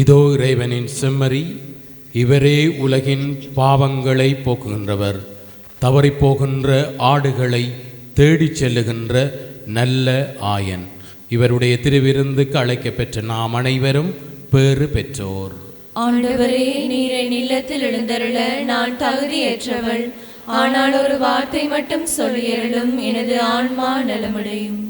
இதோ இறைவனின் செம்மறி, இவரே உலகின் பாவங்களை போக்குகின்றவர். தவறிப்போகின்ற ஆடுகளை தேடிச் செல்லுகின்ற நல்ல ஆயன். இவருடைய திருவிருந்துக்கு அழைக்கப்பெற்ற நாம் அனைவரும் பேறு பெற்றோர். ஆண்டவரே, நீரை நிலத்தில் எழுந்தருள நான் தகுதியற்றவள். ஆனால் ஒரு வார்த்தை மட்டும் சொல்லியருளும், எனது ஆன்மா நலமடையும்.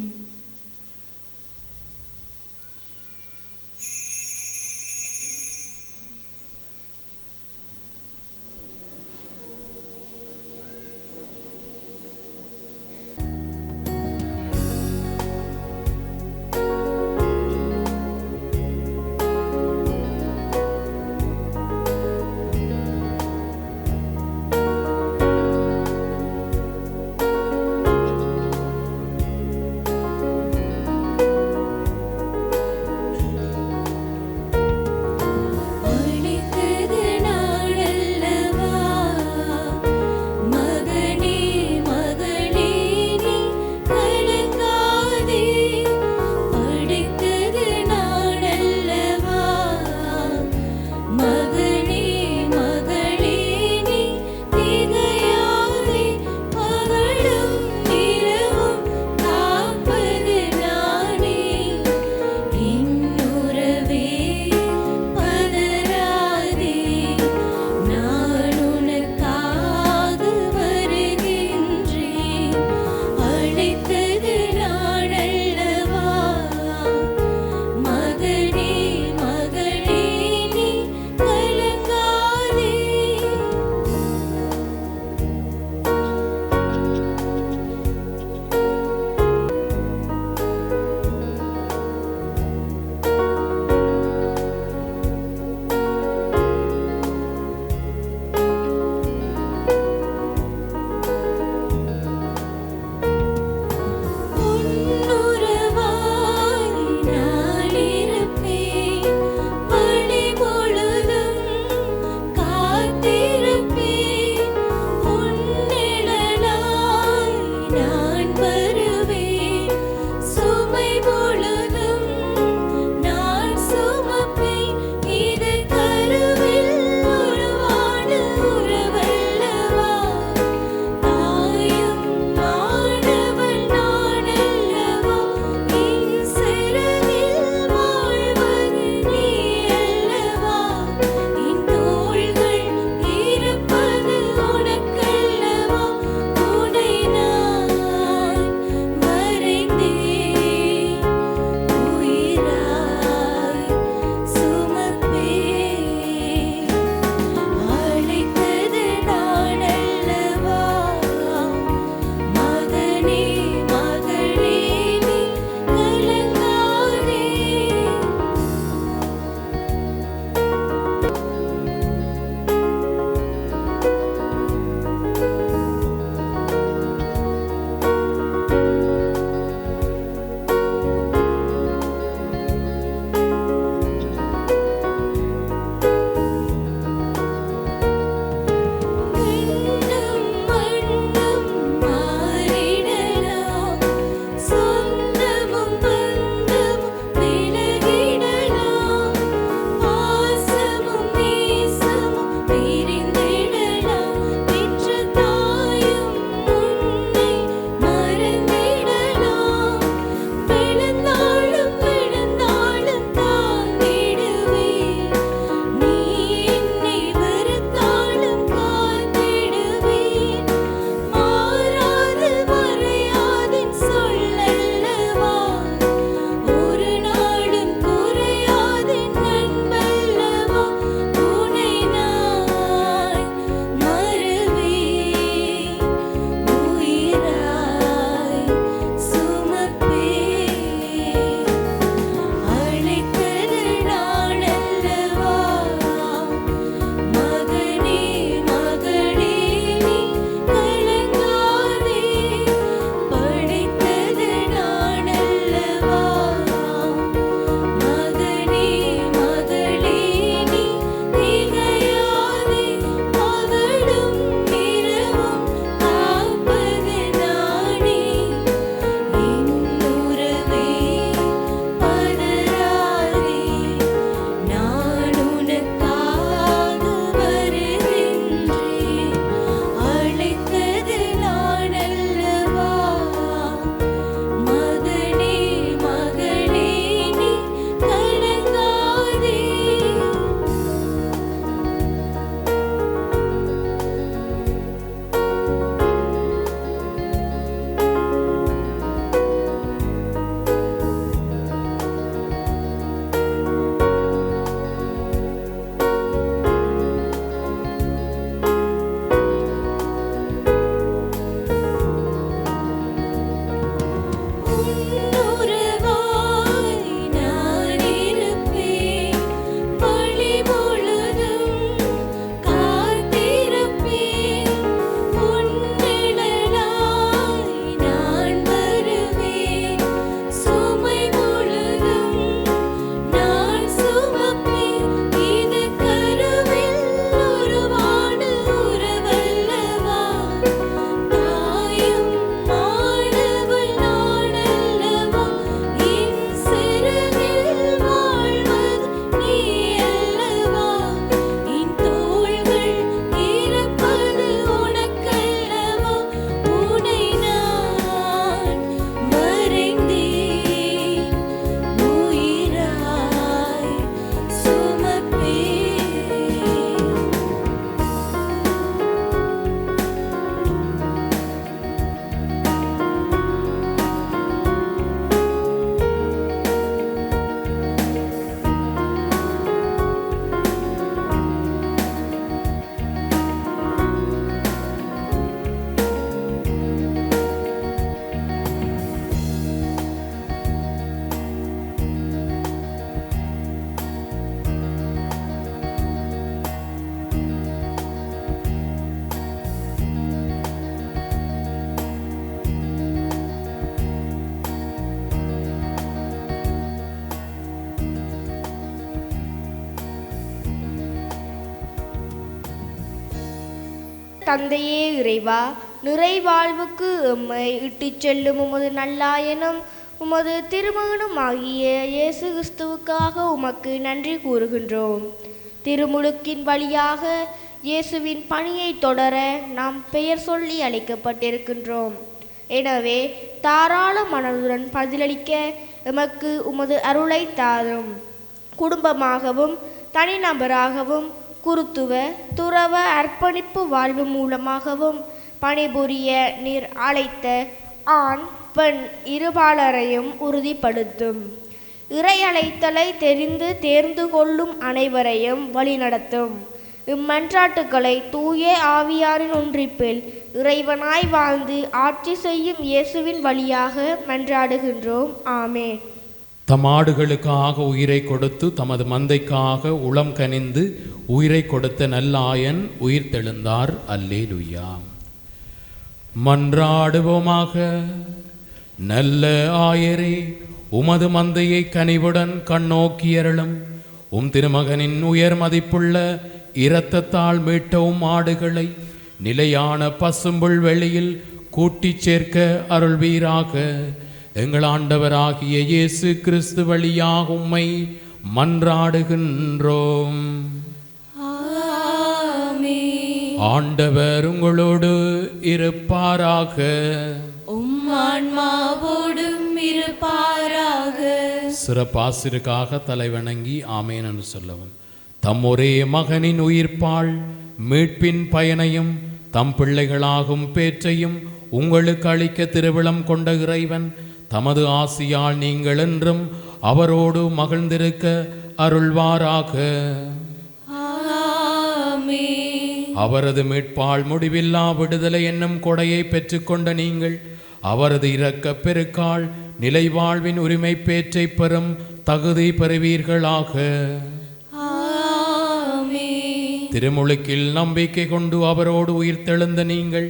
தந்தையே இறைவா, நிறைவாழ்வுக்கு எம்மை இட்டுச் செல்லும் உமது நல்லாயனும் உமது திருமகனும் ஆகிய இயேசு கிறிஸ்துவுக்காக உமக்கு நன்றி கூறுகின்றோம். திருமுழுக்கின் வழியாக இயேசுவின் பணியை தொடர நாம் பெயர் சொல்லி அழைக்கப்பட்டிருக்கின்றோம். எனவே தாராள மனதுடன் பதிலளிக்க எமக்கு உமது அருளை தாரும். குடும்பமாகவும் தனிநபராகவும் குருத்துவ துறவ அர்ப்பணிப்பு வாழ்வு மூலமாகவும் பணிபுரிய நீர் அழைத்த ஆண் பெண் இருபாலரையும் உறுதிப்படுத்தும். இறை அழைத்தலை தேர்ந்து கொள்ளும் அனைவரையும் வழிநடத்தும். இம்மன்றாட்டுக்களை தூய ஆவியாரின் ஒன்றிப்பில் இறைவனாய் வாழ்ந்து ஆட்சி செய்யும் இயேசுவின் வழியாக மன்றாடுகின்றோம். ஆமென். தம் ஆடுகளுக்காக உயிரை கொடுத்து தமது மந்தைக்காக உளம் கனிந்து உயிரை கொடுத்த நல்லாயன் உயிர் தெழுந்தார். அல்லேலூயா. மன்றாடுவோமாக. நல்ல ஆயரே, உமது மந்தையை கனிவுடன் கண்ணோக்கியருளும். உம் திருமகனின் உயர் மதிப்புள்ள இரத்தத்தால் மீட்டவும் ஆடுகளை நிலையான பசும்புல் வெளியில் கூட்டிச் சேர்க்க அருள்வீராக. எங்கள் ஆண்டவராகிய இயேசு கிறிஸ்து வழியாக உம்மை மன்றாடுகின்றோம். ஆண்டவர் உங்களோடு இருப்பாராக. ஆன்மாவோடும் இருப்பாராக. சிறப்பாசிற்காக தலைவணங்கி ஆமேன் என்று சொல்லவும். தம் ஒரே மகனின் உயிர்ப்பால் மீட்பின் பயனையும் தம் பிள்ளைகளாகும் பேற்றையும் உங்களுக்கு அளிக்க திருவிழம் கொண்ட இறைவன் தமது ஆசியால் நீங்கள் என்றும் அவரோடு மகிழ்ந்திருக்க அருள்வாராக. அவரது மீட்பால் முடிவில்லா விடுதலை என்னும் கொடையை பெற்றுக்கொண்ட நீங்கள் அவரது இரக்க பெருக்கால் நிலைவாழ்வின் உரிமை பேற்றை பெறும் தகுதி பெறுவீர்களாக. திருமுழுக்கில் நம்பிக்கை கொண்டு அவரோடு உயிர்த்தெழுந்த நீங்கள்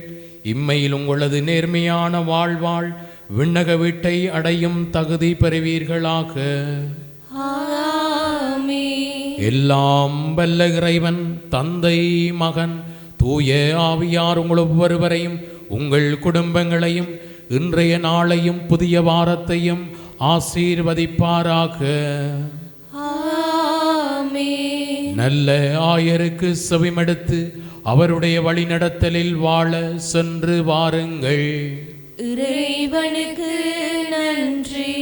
இம்மையில் உங்களது நேர்மையான வாழ்வாள் விண்ணக வீட்டை அடையும் தகுதி பெறுவீர்களாக. எல்லாம் வல்ல இறைவன் தந்தை மகன் தூய ஆவியார் உங்கள் ஒவ்வொருவரையும் உங்கள் குடும்பங்களையும் இன்றைய நாளையும் புதிய வாரத்தையும் ஆசீர்வதிப்பாராக. நல்ல ஆயருக்கு செவிமடுத்து அவருடைய வழிநடத்தலில் வாழ சென்று வாருங்கள். இறைவனுக்கு நன்றி.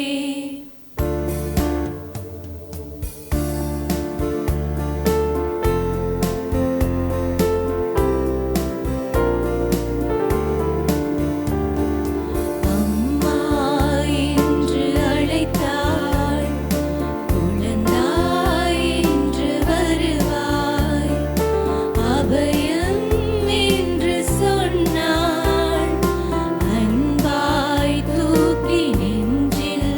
அன்பாய் தூக்கி நெஞ்சில்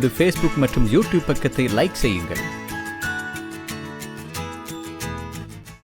எமது ஃபேஸ்புக் மற்றும் யூடியூப் பக்கத்தை லைக் செய்யுங்கள்.